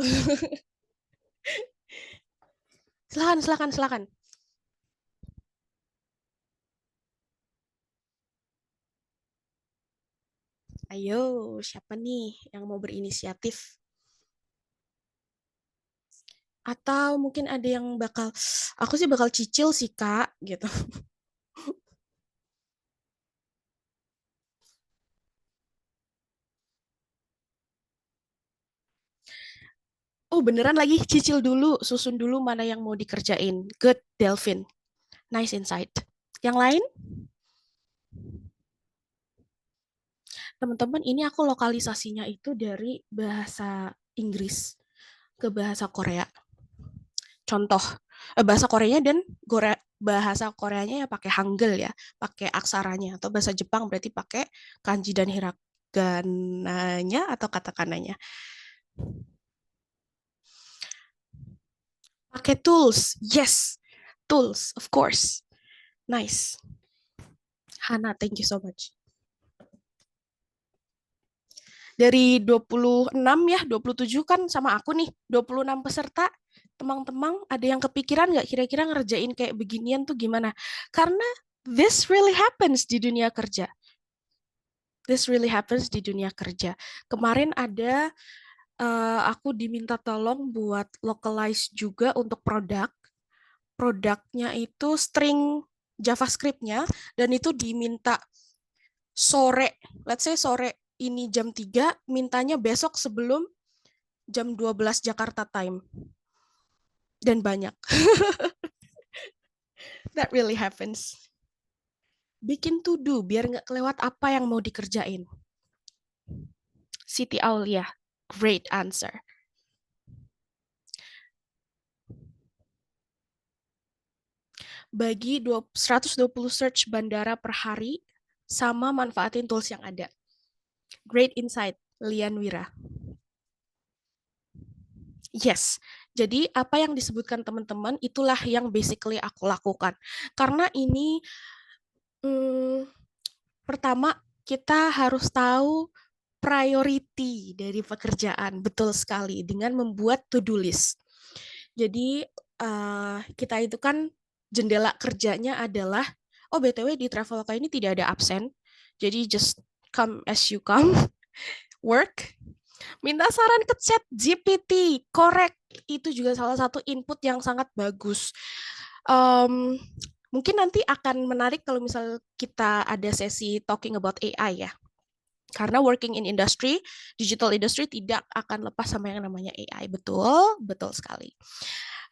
Silakan. Ayo, siapa nih yang mau berinisiatif? Atau mungkin ada yang aku sih bakal cicil sih, Kak, gitu. Oh, beneran lagi cicil dulu, susun dulu mana yang mau dikerjain. Good, Delvin. Nice insight. Yang lain? Teman-teman, ini aku lokalisasinya itu dari bahasa Inggris ke bahasa Korea. Contoh, bahasa Koreanya dan bahasa Koreanya ya pakai Hangul ya, pakai aksaranya. Atau bahasa Jepang berarti pakai kanji dan hiragananya atau katakananya. Pakai tools, yes, tools, of course. Nice. Hana, thank you so much. Dari 26 ya, 27 kan sama aku nih, 26 peserta. Teman-teman, ada yang kepikiran nggak kira-kira ngerjain kayak beginian tuh gimana? Karena this really happens di dunia kerja. This really happens di dunia kerja. Kemarin ada aku diminta tolong buat localize juga untuk produk. Produknya itu string JavaScript-nya dan itu diminta sore, let's say sore ini jam 3, mintanya besok sebelum jam 12 Jakarta time. Dan banyak. That really happens. Bikin to do biar nggak kelewat apa yang mau dikerjain. Siti Aulia, great answer. Bagi 120 search bandara per hari, sama manfaatin tools yang ada. Great insight, Lian Wira. Yes, jadi apa yang disebutkan teman-teman itulah yang basically aku lakukan. Karena ini pertama kita harus tahu priority dari pekerjaan, betul sekali, dengan membuat to-do list. Jadi kita itu kan jendela kerjanya adalah, oh BTW di Traveloka ini tidak ada absen, jadi just come as you come, work, minta saran ke chat GPT, correct, itu juga salah satu input yang sangat bagus. Mungkin nanti akan menarik kalau misal kita ada sesi talking about AI ya. Karena working in industry, digital industry tidak akan lepas sama yang namanya AI. Betul, betul sekali.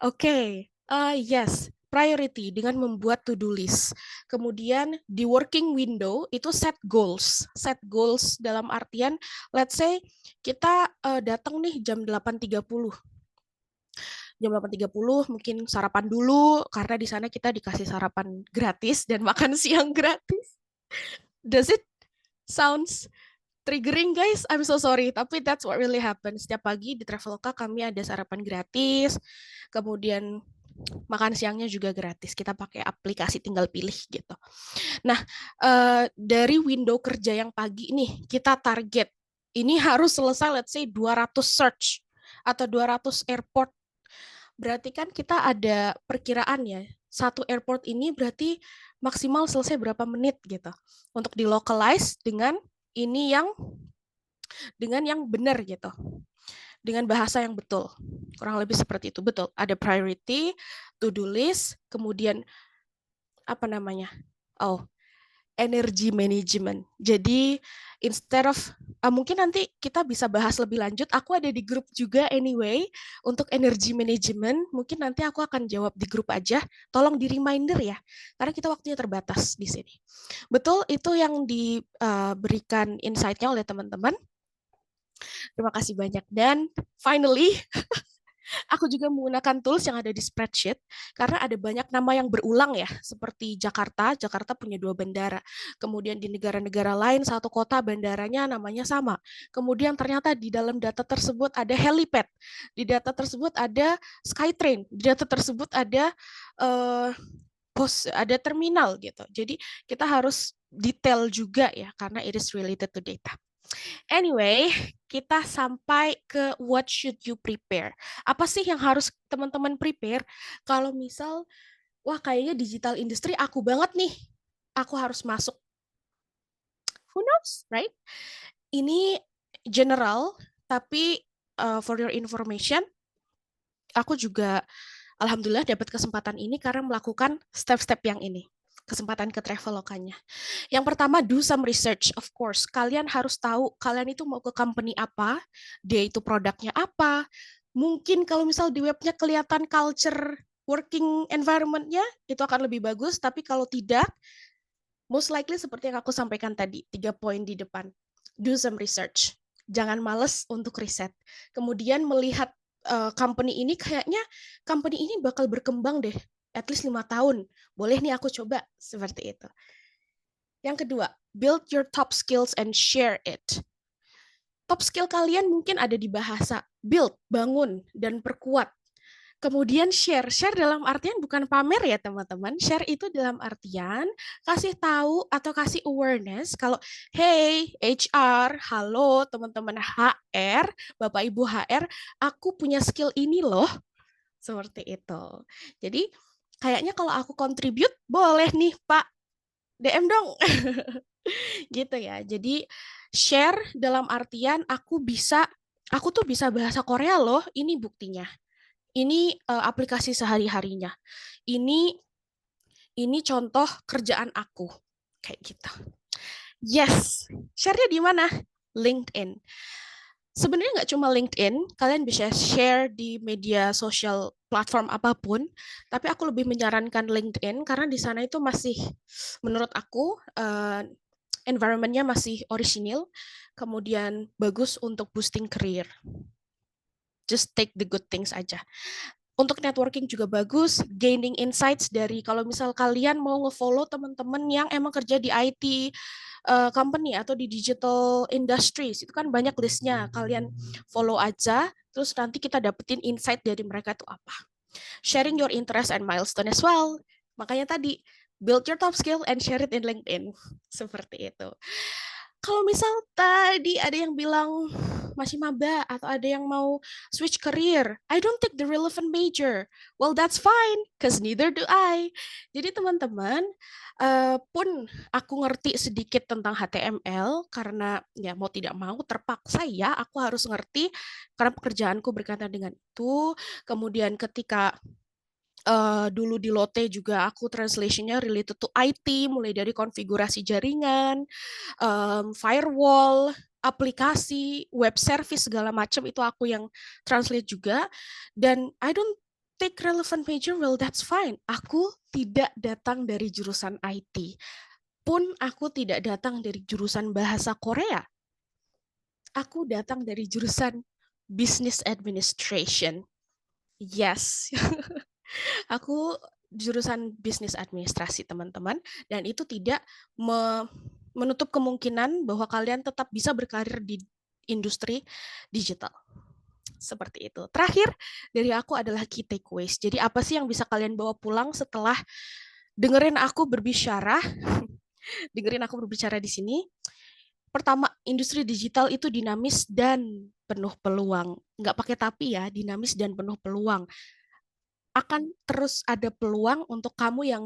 Oke, yes, priority dengan membuat to-do list. Kemudian di working window itu set goals. Set goals dalam artian, let's say kita datang nih jam 8.30. Jam 8.30 mungkin sarapan dulu, karena di sana kita dikasih sarapan gratis dan makan siang gratis. Does it sounds triggering guys? I'm so sorry, tapi that's what really happens. Setiap pagi di Traveloka kami ada sarapan gratis, kemudian makan siangnya juga gratis. Kita pakai aplikasi, tinggal pilih gitu. Nah, dari window kerja yang pagi nih, kita target. Ini harus selesai, let's say 200 search atau 200 airport. Berarti kan kita ada perkiraan ya, satu airport ini berarti maksimal selesai berapa menit gitu. Untuk di localize dengan ini dengan yang benar gitu. Dengan bahasa yang betul. Kurang lebih seperti itu. Betul. Ada priority, to-do list, kemudian apa namanya? Oh, energy management. Jadi instead of mungkin nanti kita bisa bahas lebih lanjut. Aku ada di grup juga anyway untuk energy management. Mungkin nanti aku akan jawab di grup aja. Tolong di reminder ya, karena kita waktunya terbatas di sini. Betul, itu yang diberikan insight-nya oleh teman-teman. Terima kasih banyak. Dan finally, aku juga menggunakan tools yang ada di spreadsheet karena ada banyak nama yang berulang ya, seperti Jakarta. Jakarta punya 2 bandara. Kemudian di negara-negara lain satu kota bandaranya namanya sama. Kemudian ternyata di dalam data tersebut ada helipad. Di data tersebut ada Skytrain. Di data tersebut ada ada terminal gitu. Jadi kita harus detail juga ya karena it is related to data. Anyway, kita sampai ke what should you prepare. Apa sih yang harus teman-teman prepare kalau misal, wah kayaknya digital industry aku banget nih, aku harus masuk. Who knows, right? Ini general, tapi for your information, aku juga alhamdulillah dapat kesempatan ini karena melakukan step-step yang ini. Kesempatan ke Travelokanya. Yang pertama, do some research, of course. Kalian harus tahu kalian itu mau ke company apa, dia itu produknya apa. Mungkin kalau misal di webnya kelihatan culture working environment-nya, itu akan lebih bagus. Tapi kalau tidak, most likely seperti yang aku sampaikan tadi, 3 poin di depan. Do some research. Jangan males untuk riset. Kemudian melihat company ini, kayaknya company ini bakal berkembang deh. At least 5 tahun. Boleh nih aku coba seperti itu. Yang kedua, build your top skills and share it. Top skill kalian mungkin ada di bahasa. Build, bangun, dan perkuat. Kemudian share. Share dalam artian bukan pamer ya teman-teman. Share itu dalam artian kasih tahu atau kasih awareness kalau hey HR, halo teman-teman HR, Bapak Ibu HR, aku punya skill ini loh. Seperti itu. Jadi kayaknya kalau aku contribute boleh nih Pak, DM dong. Gitu ya. Jadi share dalam artian aku tuh bisa bahasa Korea loh, ini buktinya. Ini aplikasi sehari-harinya. Ini contoh kerjaan aku. Kayak gitu. Yes. Share-nya di mana? LinkedIn. Sebenarnya nggak cuma LinkedIn, kalian bisa share di media sosial platform apapun, tapi aku lebih menyarankan LinkedIn karena di sana itu masih, menurut aku, environment-nya masih orisinil, kemudian bagus untuk boosting career. Just take the good things aja. Untuk networking juga bagus, gaining insights dari kalau misal kalian mau nge-follow teman-teman yang emang kerja di IT company atau di digital industries, itu kan banyak listnya. Kalian follow aja, terus nanti kita dapetin insight dari mereka itu apa. Sharing your interest and milestone as well. Makanya tadi, build your top skill and share it in LinkedIn. Seperti itu. Kalau misal tadi ada yang bilang masih maba atau ada yang mau switch career, I don't take the relevant major. Well, that's fine, cause neither do I. Jadi teman-teman, pun aku ngerti sedikit tentang HTML karena ya mau tidak mau terpaksa ya aku harus ngerti karena pekerjaanku berkaitan dengan itu. Kemudian ketika dulu di Lotte juga aku translationnya related to IT, mulai dari konfigurasi jaringan, firewall, aplikasi, web service segala macam itu aku yang translate juga. Dan I don't take relevant major, well that's fine. Aku tidak datang dari jurusan IT. Pun aku tidak datang dari jurusan bahasa Korea. Aku datang dari jurusan business administration. Yes. Aku jurusan bisnis administrasi, teman-teman, dan itu tidak menutup kemungkinan bahwa kalian tetap bisa berkarir di industri digital. Seperti itu. Terakhir dari aku adalah key takeaways. Jadi apa sih yang bisa kalian bawa pulang setelah dengerin aku berbicara? Dengerin aku berbicara di sini. Pertama, industri digital itu dinamis dan penuh peluang. Nggak pakai tapi ya, dinamis dan penuh peluang. Akan terus ada peluang untuk kamu yang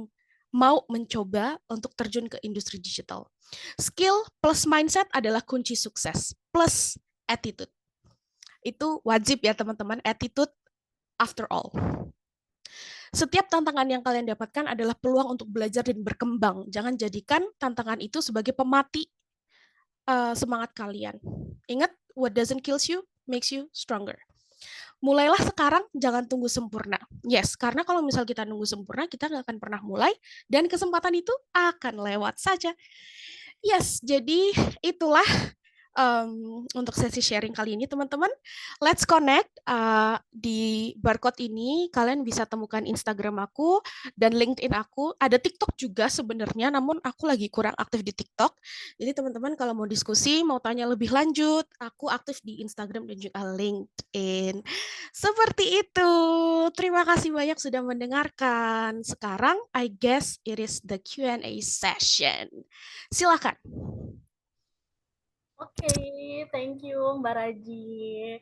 mau mencoba untuk terjun ke industri digital. Skill plus mindset adalah kunci sukses, plus attitude. Itu wajib ya teman-teman, attitude after all. Setiap tantangan yang kalian dapatkan adalah peluang untuk belajar dan berkembang. Jangan jadikan tantangan itu sebagai pemati semangat kalian. Ingat, what doesn't kill you makes you stronger. Mulailah sekarang, jangan tunggu sempurna. Yes, karena kalau misal kita nunggu sempurna, kita nggak akan pernah mulai, dan kesempatan itu akan lewat saja. Yes, jadi itulah untuk sesi sharing kali ini, teman-teman. Let's connect. Di barcode ini, kalian bisa temukan Instagram aku dan LinkedIn aku. Ada TikTok juga sebenarnya, namun aku lagi kurang aktif di TikTok. Jadi teman-teman kalau mau diskusi, mau tanya lebih lanjut, aku aktif di Instagram dan juga LinkedIn. Seperti itu. Terima kasih banyak sudah mendengarkan. Sekarang, I guess it is the Q&A session. Silakan. Oke, thank you Mbak Raji.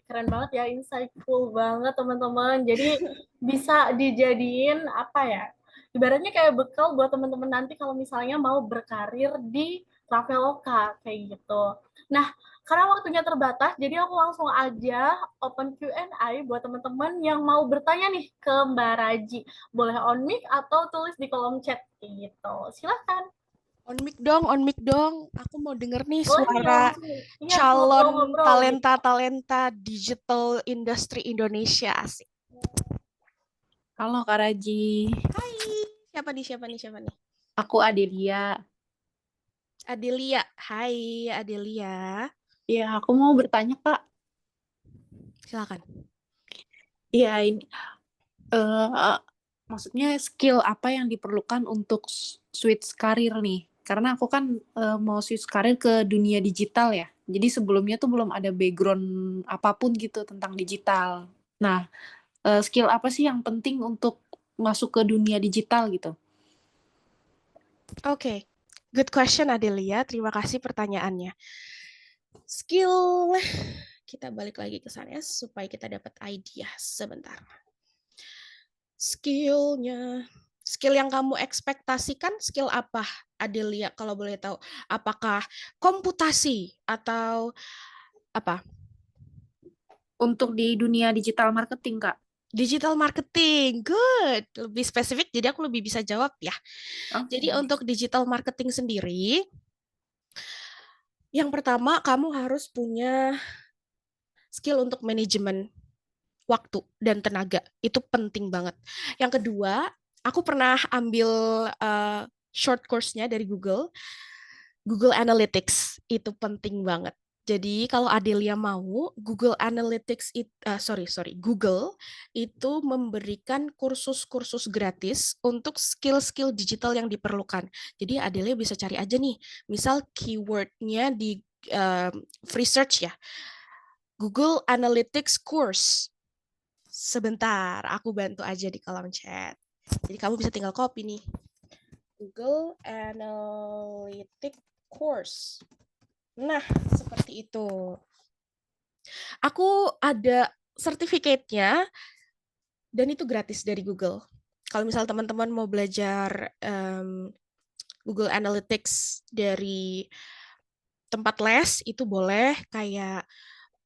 Keren banget ya, insightful banget teman-teman. Jadi bisa dijadiin apa ya? Ibaratnya kayak bekal buat teman-teman nanti kalau misalnya mau berkarir di Traveloka kayak gitu. Nah, karena waktunya terbatas, jadi aku langsung aja open Q&A buat teman-teman yang mau bertanya nih ke Mbak Raji. Boleh on mic atau tulis di kolom chat kayak gitu. Silakan. On mic dong. Aku mau denger nih Boleh nih suara langsung. Iya, calon ngobrol-ngobrol gitu. talenta-talenta digital industri Indonesia. Asik. Halo Kak Raji, Hai, siapa nih, siapa nih, siapa nih? aku Adelia. Adelia. Hai, Adelia. Ya, aku mau bertanya Kak. Silakan. Iya, ini maksudnya skill apa yang diperlukan untuk switch karir nih? Karena aku kan mau switch karir ke dunia digital ya. Jadi sebelumnya tuh belum ada background apapun gitu tentang digital. Nah, skill apa sih yang penting untuk masuk ke dunia digital gitu? Oke. Good question, Adelia. Terima kasih pertanyaannya. Skill, kita balik lagi ke sana supaya kita dapat idea sebentar. Skill yang kamu ekspektasikan skill apa, Adelia, kalau boleh tahu? Apakah komputasi atau apa? Untuk di dunia digital marketing, Kak. Digital marketing, good. Lebih spesifik, jadi aku lebih bisa jawab ya. Okay. Jadi untuk digital marketing sendiri, Yang pertama, kamu harus punya skill untuk manajemen waktu dan tenaga. Itu penting banget. Yang kedua, aku pernah ambil short course-nya dari Google. Google Analytics itu penting banget. Jadi kalau Adelia mau, Google Analytics Google itu memberikan kursus-kursus gratis untuk skill-skill digital yang diperlukan. Jadi Adelia bisa cari aja nih, misal keywordnya di free search ya, Google Analytics course. Sebentar, aku bantu aja di kolom chat. Jadi kamu bisa tinggal copy nih. Google Analytics course. Nah, seperti itu. Aku ada sertifikatnya dan itu gratis dari Google. Kalau misal teman-teman mau belajar Google Analytics dari tempat les, itu boleh kayak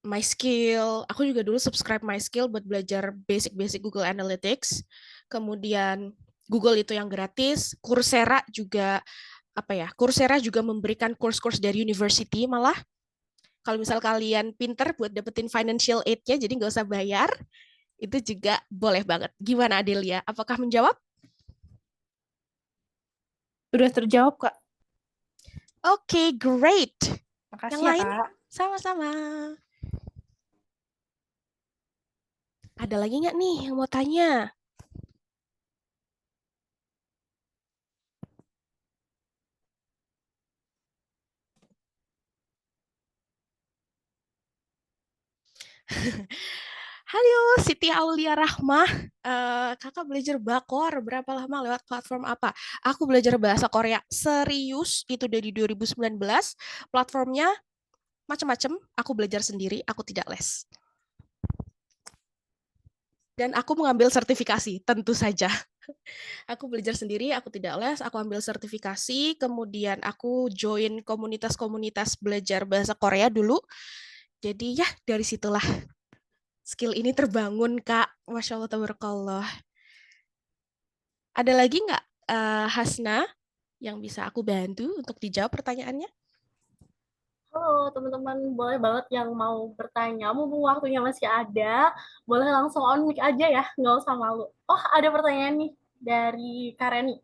MySkill. Aku juga dulu subscribe MySkill buat belajar basic-basic Google Analytics. Kemudian Google itu yang gratis. Coursera juga memberikan course-course dari university malah. Kalau misal kalian pinter buat dapetin financial aid-nya, jadi nggak usah bayar, itu juga boleh banget. Gimana Adelia? Apakah menjawab? Udah terjawab, Kak. Oke, great. Yang Makasih ya, lain? Kak. Sama-sama. Ada lagi nggak nih yang mau tanya? Halo, Siti Aulia Rahmah. Kakak belajar bakor berapa lama lewat platform apa? Aku belajar bahasa Korea serius itu dari 2019. Platformnya macam-macam. Aku belajar sendiri, aku tidak les. Dan aku mengambil sertifikasi, tentu saja. Aku belajar sendiri, aku tidak les, aku ambil sertifikasi, kemudian aku join komunitas-komunitas belajar bahasa Korea dulu. Jadi ya dari situlah skill ini terbangun, Kak. Masya Allah, tabarakallah. Ada lagi nggak, Hasna, yang bisa aku bantu untuk dijawab pertanyaannya? Halo teman-teman, boleh banget yang mau bertanya, mumpung waktunya masih ada, boleh langsung on mic aja ya, nggak usah malu. Oh, ada pertanyaan nih dari Kareni.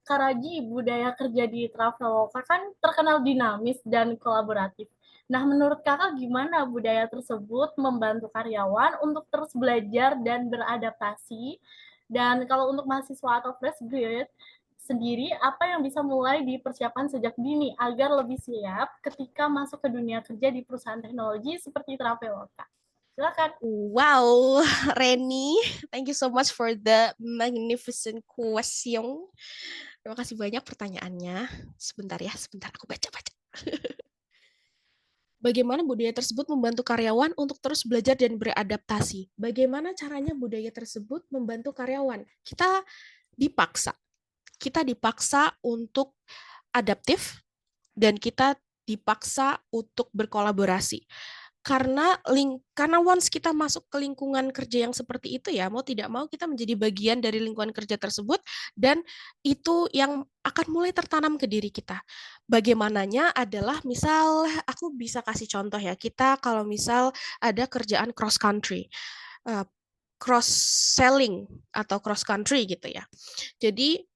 Karaji, budaya kerja di Traveloka kan terkenal dinamis dan kolaboratif. Nah, menurut kakak gimana budaya tersebut membantu karyawan untuk terus belajar dan beradaptasi? Dan kalau untuk mahasiswa atau fresh graduate, sendiri apa yang bisa mulai dipersiapkan sejak dini agar lebih siap ketika masuk ke dunia kerja di perusahaan teknologi seperti Traveloka. Silakan. Wow, Reni, thank you so much for the magnificent question. Terima kasih banyak pertanyaannya. Sebentar ya, sebentar aku baca-baca. Bagaimana budaya tersebut membantu karyawan untuk terus belajar dan beradaptasi? Bagaimana caranya budaya tersebut membantu karyawan? Dipaksa. Kita dipaksa untuk adaptif dan kita dipaksa untuk berkolaborasi. Karena once kita masuk ke lingkungan kerja yang seperti itu ya, mau tidak mau kita menjadi bagian dari lingkungan kerja tersebut dan itu yang akan mulai tertanam ke diri kita. Bagaimananya adalah misal aku bisa kasih contoh ya, kita kalau misal ada kerjaan cross country, cross selling atau cross country gitu ya. Jadi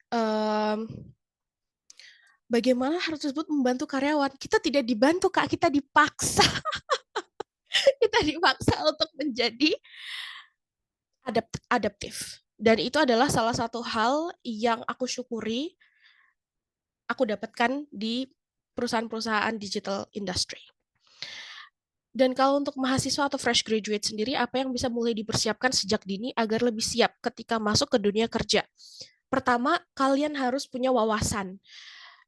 bagaimana hal tersebut membantu karyawan? Kita tidak dibantu, Kak, kita dipaksa. Kita dipaksa untuk menjadi adaptif. Dan itu adalah salah satu hal yang aku syukuri aku dapatkan di perusahaan-perusahaan digital industry. Dan kalau untuk mahasiswa atau fresh graduate sendiri, apa yang bisa mulai dipersiapkan sejak dini agar lebih siap ketika masuk ke dunia kerja? Pertama, kalian harus punya wawasan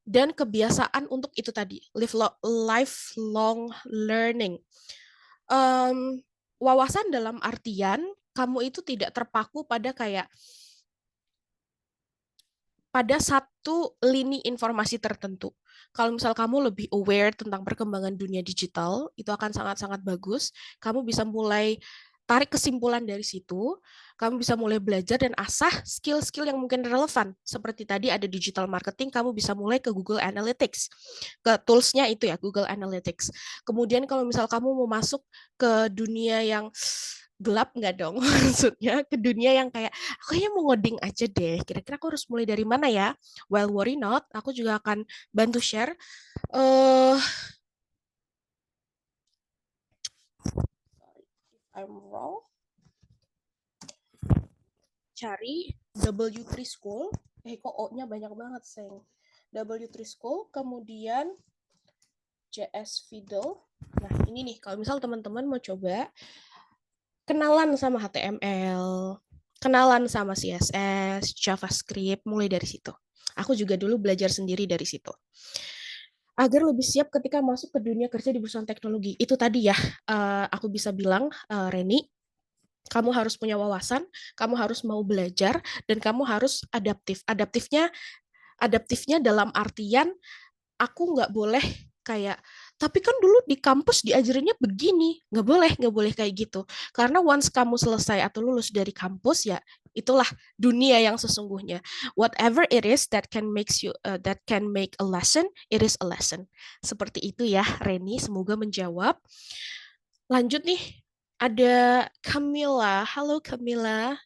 dan kebiasaan untuk itu tadi, lifelong learning. Wawasan dalam artian kamu itu tidak terpaku pada satu lini informasi tertentu. Kalau misal kamu lebih aware tentang perkembangan dunia digital, itu akan sangat-sangat bagus. Kamu bisa mulai tarik kesimpulan dari situ, kamu bisa mulai belajar dan asah skill-skill yang mungkin relevan. Seperti tadi ada digital marketing, kamu bisa mulai ke Google Analytics. Ke tools-nya itu ya, Google Analytics. Kemudian kalau misal kamu mau masuk ke dunia yang gelap nggak dong, maksudnya ke dunia yang kayak, aku kayaknya mau ngoding aja deh, kira-kira aku harus mulai dari mana ya? Well, worry not, aku juga akan bantu share. I'm wrong. Cari W3 School. Kok O-nya banyak banget, Seng. W3 School, kemudian JS Fiddle. Nah, ini nih, kalau misal teman-teman mau coba kenalan sama HTML, kenalan sama CSS, JavaScript, mulai dari situ. Aku juga dulu belajar sendiri dari situ. Agar lebih siap ketika masuk ke dunia kerja di perusahaan teknologi. Itu tadi ya, aku bisa bilang, Reni, kamu harus punya wawasan, kamu harus mau belajar, dan kamu harus adaptif. Adaptifnya dalam artian aku nggak boleh kayak, tapi kan dulu di kampus diajarinnya begini, nggak boleh kayak gitu. Karena once kamu selesai atau lulus dari kampus ya, itulah dunia yang sesungguhnya. Whatever it is that can make a lesson, it is a lesson. Seperti itu ya, Reni. Semoga menjawab. Lanjut nih, ada Camilla. Halo Camilla.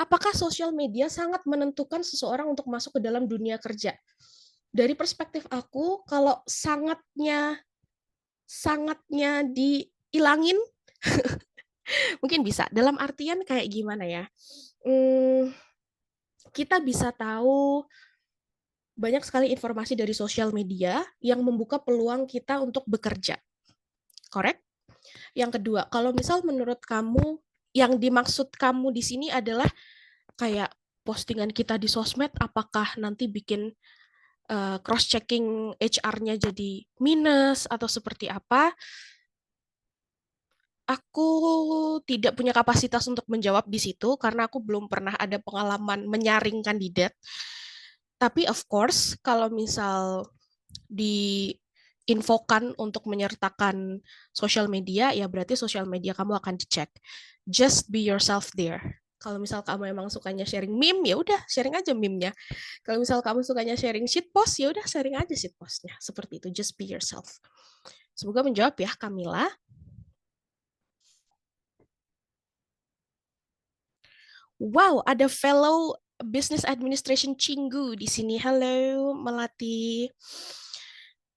Apakah sosial media sangat menentukan seseorang untuk masuk ke dalam dunia kerja? Dari perspektif aku, kalau sangatnya diilangin, mungkin bisa. Dalam artian kayak gimana ya? Kita bisa tahu banyak sekali informasi dari sosial media yang membuka peluang kita untuk bekerja. Correct? Yang kedua, kalau misal menurut kamu, yang dimaksud kamu di sini adalah kayak postingan kita di sosmed, apakah nanti bikin cross-checking HR-nya jadi minus atau seperti apa? Aku tidak punya kapasitas untuk menjawab di situ karena aku belum pernah ada pengalaman menyaring kandidat. Tapi of course, kalau misal diinfokan untuk menyertakan sosial media, ya berarti sosial media kamu akan dicek. Just be yourself there. Kalau misal kamu emang sukanya sharing meme, ya udah sharing aja meme-nya. Kalau misal kamu sukanya sharing shit post, ya udah sharing aja shit post-nya. Seperti itu, just be yourself. Semoga menjawab ya, Camilla. Wow, ada fellow Business Administration Cinggu di sini. Halo, Melati.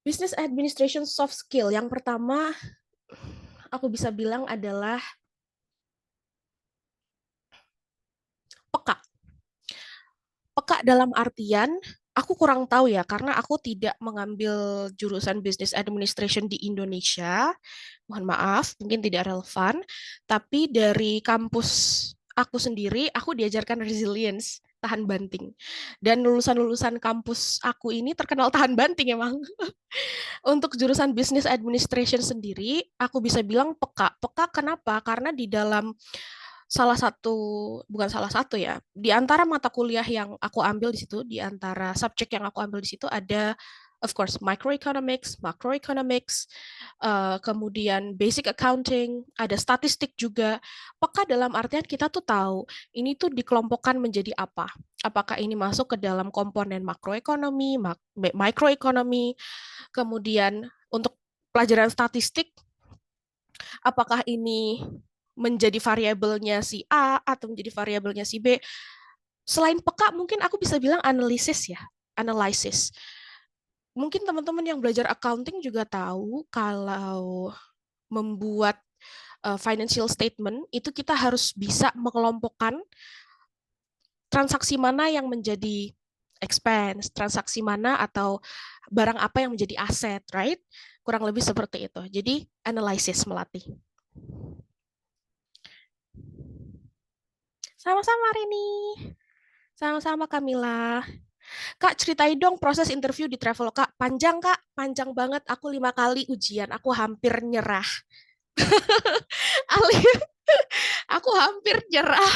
Business Administration soft skill. Yang pertama, aku bisa bilang adalah peka. Peka dalam artian, aku kurang tahu ya, karena aku tidak mengambil jurusan Business Administration di Indonesia. Mohon maaf, mungkin tidak relevan. Tapi dari kampus aku sendiri, aku diajarkan resilience, tahan banting. Dan lulusan-lulusan kampus aku ini terkenal tahan banting emang. Untuk jurusan Business Administration sendiri, aku bisa bilang peka. Peka kenapa? Karena di dalam bukan salah satu ya, di antara mata kuliah yang aku ambil di situ, di antara subjek yang aku ambil di situ ada of course microeconomics, macroeconomics, kemudian basic accounting, ada statistik juga. Peka dalam artian kita tuh tahu ini tuh dikelompokkan menjadi apa. Apakah ini masuk ke dalam komponen makroekonomi, microeconomy, kemudian untuk pelajaran statistik, apakah ini menjadi variabelnya si A atau menjadi variabelnya si B. Selain peka, mungkin aku bisa bilang analisis ya, analisis. Mungkin teman-teman yang belajar accounting juga tahu kalau membuat financial statement itu kita harus bisa mengelompokkan transaksi mana yang menjadi expense, transaksi mana atau barang apa yang menjadi aset, right? Kurang lebih seperti itu. Jadi analisis melatih. Sama-sama Rini. Sama-sama Kamila. Kak, ceritain dong proses interview di Traveloka. Panjang, Kak. Panjang banget. Aku 5 kali ujian. Aku hampir nyerah. Aku hampir nyerah.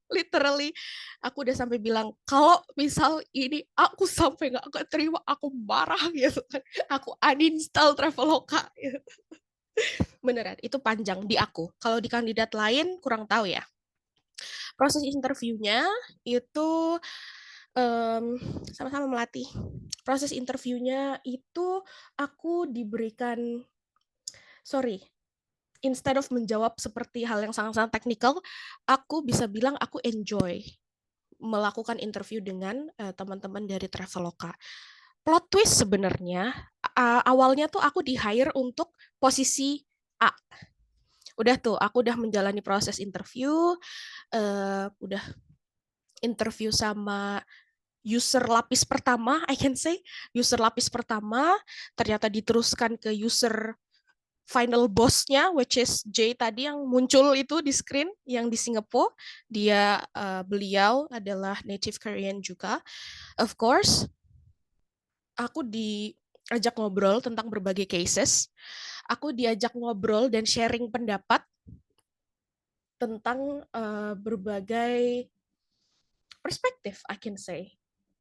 Literally. Aku udah sampai bilang, kalau misal ini aku sampai nggak keterima, aku marah gitu kan. Aku uninstall Traveloka. Gitu. Beneran, itu panjang di aku. Kalau di kandidat lain kurang tahu ya. Proses interviewnya itu sama-sama melatih. Proses interviewnya itu aku diberikan, sorry, instead of menjawab seperti hal yang sangat-sangat teknikal, aku bisa bilang aku enjoy melakukan interview dengan teman-teman dari Traveloka. Plot twist sebenarnya, awalnya tuh aku di hire untuk posisi A. Udah tuh, aku udah menjalani proses interview, udah interview sama user lapis pertama, I can say, user lapis pertama, ternyata diteruskan ke user final boss-nya, which is J tadi yang muncul itu di screen, yang di Singapura. Beliau adalah native Korean juga. Of course, aku diajak ngobrol tentang berbagai cases. Aku diajak ngobrol dan sharing pendapat tentang berbagai perspektif, I can say.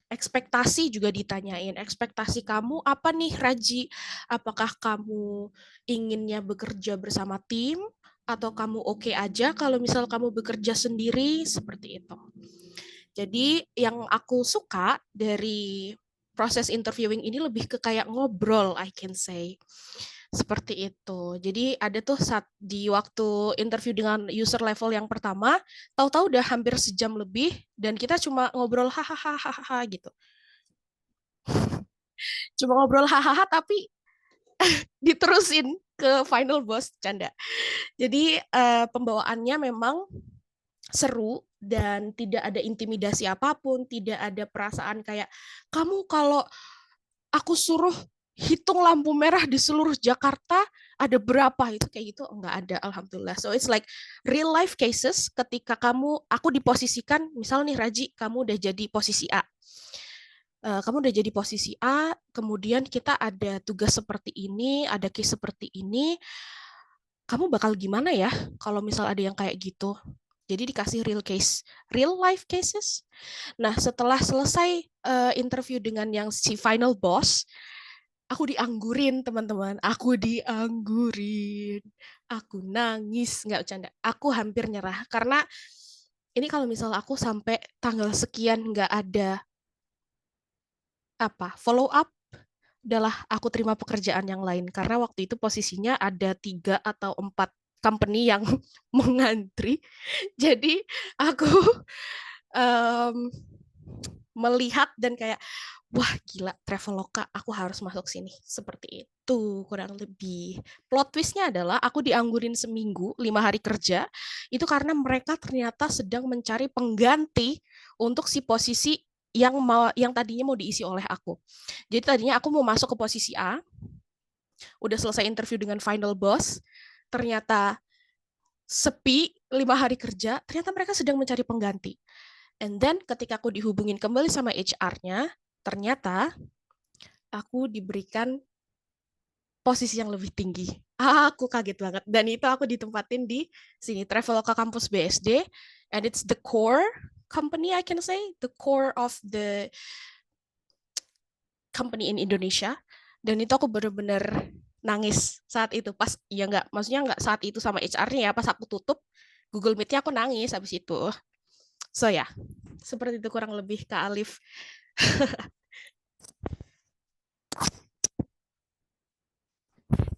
Ekspektasi juga ditanyain. Ekspektasi kamu apa nih, Raji? Apakah kamu inginnya bekerja bersama tim? Atau kamu oke aja kalau misal kamu bekerja sendiri? Seperti itu. Jadi yang aku suka dari proses interviewing ini lebih ke kayak ngobrol, I can say. Seperti itu. Jadi ada tuh saat di waktu interview dengan user level yang pertama, tahu-tahu udah hampir sejam lebih dan kita cuma ngobrol hahaha gitu. Cuma ngobrol hahaha tapi diterusin ke final boss, canda. Jadi pembawaannya memang seru dan tidak ada intimidasi apapun, tidak ada perasaan kayak kamu kalau aku suruh hitung lampu merah di seluruh Jakarta ada berapa, itu kayak gitu nggak ada, alhamdulillah. So it's like real life cases. Ketika aku diposisikan, misal nih Raji, kamu udah jadi posisi A. Kamu udah jadi posisi A, kemudian kita ada tugas seperti ini, ada case seperti ini, kamu bakal gimana ya kalau misal ada yang kayak gitu? Jadi dikasih real case, real life cases. Nah, setelah selesai interview dengan yang si final boss, aku dianggurin, teman-teman. Aku dianggurin. Aku nangis, nggak bercanda. Aku hampir nyerah karena ini kalau misal aku sampai tanggal sekian nggak ada follow up, adalah aku terima pekerjaan yang lain karena waktu itu posisinya ada 3 atau 4 company yang mengantri. Jadi aku um, melihat dan kayak wah gila, Traveloka, aku harus masuk sini. Seperti itu kurang lebih. Plot twistnya adalah aku dianggurin seminggu, 5 hari kerja, itu karena mereka ternyata sedang mencari pengganti untuk si posisi yang tadinya mau diisi oleh aku. Jadi tadinya aku mau masuk ke posisi A, udah selesai interview dengan final boss, ternyata sepi 5 hari kerja, ternyata mereka sedang mencari pengganti. And then ketika aku dihubungin kembali sama HR-nya, ternyata aku diberikan posisi yang lebih tinggi. Aku kaget banget. Dan itu aku ditempatin di sini, Traveloka Kampus BSD. And it's the core company, I can say. The core of the company in Indonesia. Dan itu aku benar-benar nangis saat itu. Maksudnya nggak saat itu sama HR-nya ya. Pas aku tutup Google Meet-nya aku nangis habis itu. So ya, seperti itu kurang lebih Kak Alif.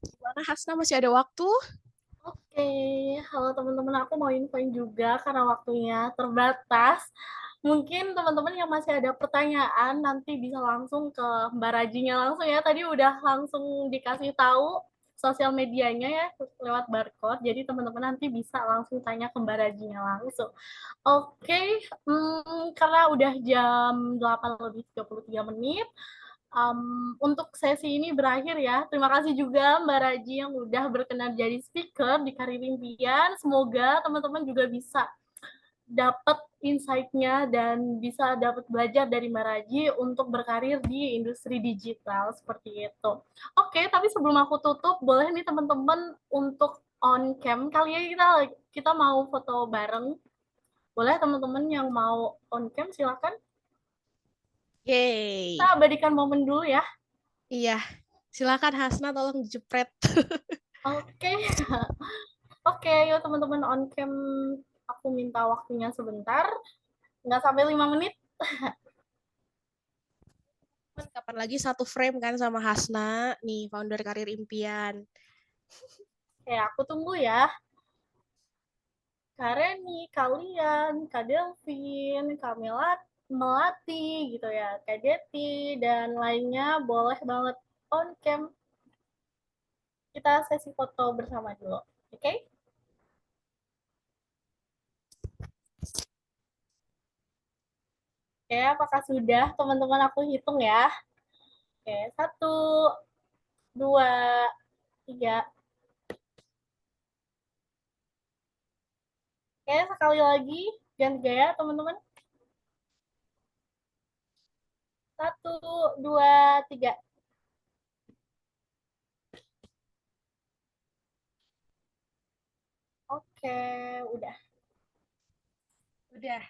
Gimana Hasna, masih ada waktu? Oke, halo teman-teman, aku mau infoin juga karena waktunya terbatas. Mungkin teman-teman yang masih ada pertanyaan nanti bisa langsung ke Mbak Rajinya langsung ya. Tadi udah langsung dikasih tahu sosial medianya ya lewat barcode. Jadi teman-teman nanti bisa langsung tanya ke Mbak Rajinya langsung. Oke, karena udah jam 8:33, untuk sesi ini berakhir ya. Terima kasih juga Mbak Raji yang udah berkenan jadi speaker di Karir Impian. Semoga teman-teman juga bisa dapat insight-nya dan bisa dapat belajar dari Mbak Raji untuk berkarir di industri digital seperti itu. Oke, tapi sebelum aku tutup, boleh nih teman-teman untuk on cam kali ya kita mau foto bareng. Boleh teman-teman yang mau on cam silakan. Yeay. Kita abadikan momen dulu ya. Iya, silakan Hasna, tolong jepret. Oke. Oke, yuk teman-teman on cam, aku minta waktunya sebentar. Nggak sampai 5 menit. Kapan lagi satu frame kan sama Hasna, nih founder Karir Impian. Oke, aku tunggu ya. Kak Reni, kalian, Kak Delvin, Kak Melati gitu ya, Kak Deti, dan lainnya boleh banget on cam. Kita sesi foto bersama dulu. Oke? Okay? Oke, apakah sudah teman-teman, aku hitung ya. Oke, 1, 2, 3. Oke, sekali lagi. Ganti gaya teman-teman. 1, 2, 3. Oke, udah. Udah.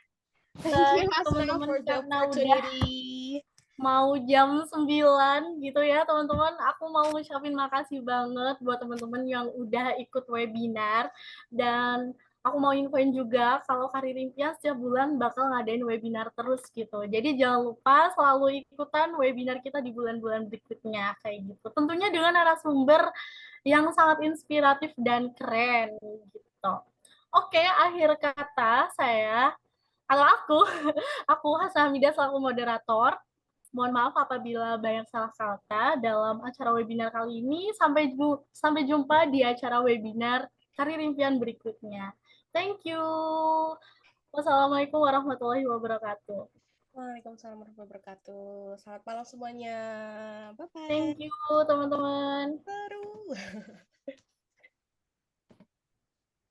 Thank Thank you you Hasna teman-teman for the karena udah opportunity. mau jam 9 gitu ya teman-teman. Aku mau ngucapin makasih banget buat teman-teman yang udah ikut webinar. Dan aku mau infoin juga kalau Karir Impian setiap bulan bakal ngadain webinar terus gitu. Jadi jangan lupa selalu ikutan webinar kita di bulan-bulan berikutnya kayak gitu. Tentunya dengan narasumber yang sangat inspiratif dan keren gitu. Oke, akhir kata saya atau aku Hasna Hamidah selaku moderator. Mohon maaf apabila banyak salah kata dalam acara webinar kali ini. Sampai jumpa di acara webinar Karir Impian berikutnya. Thank you. Wassalamualaikum warahmatullahi wabarakatuh. Waalaikumsalam warahmatullahi wabarakatuh. Selamat malam semuanya. Bye-bye. Thank you, teman-teman. Baru.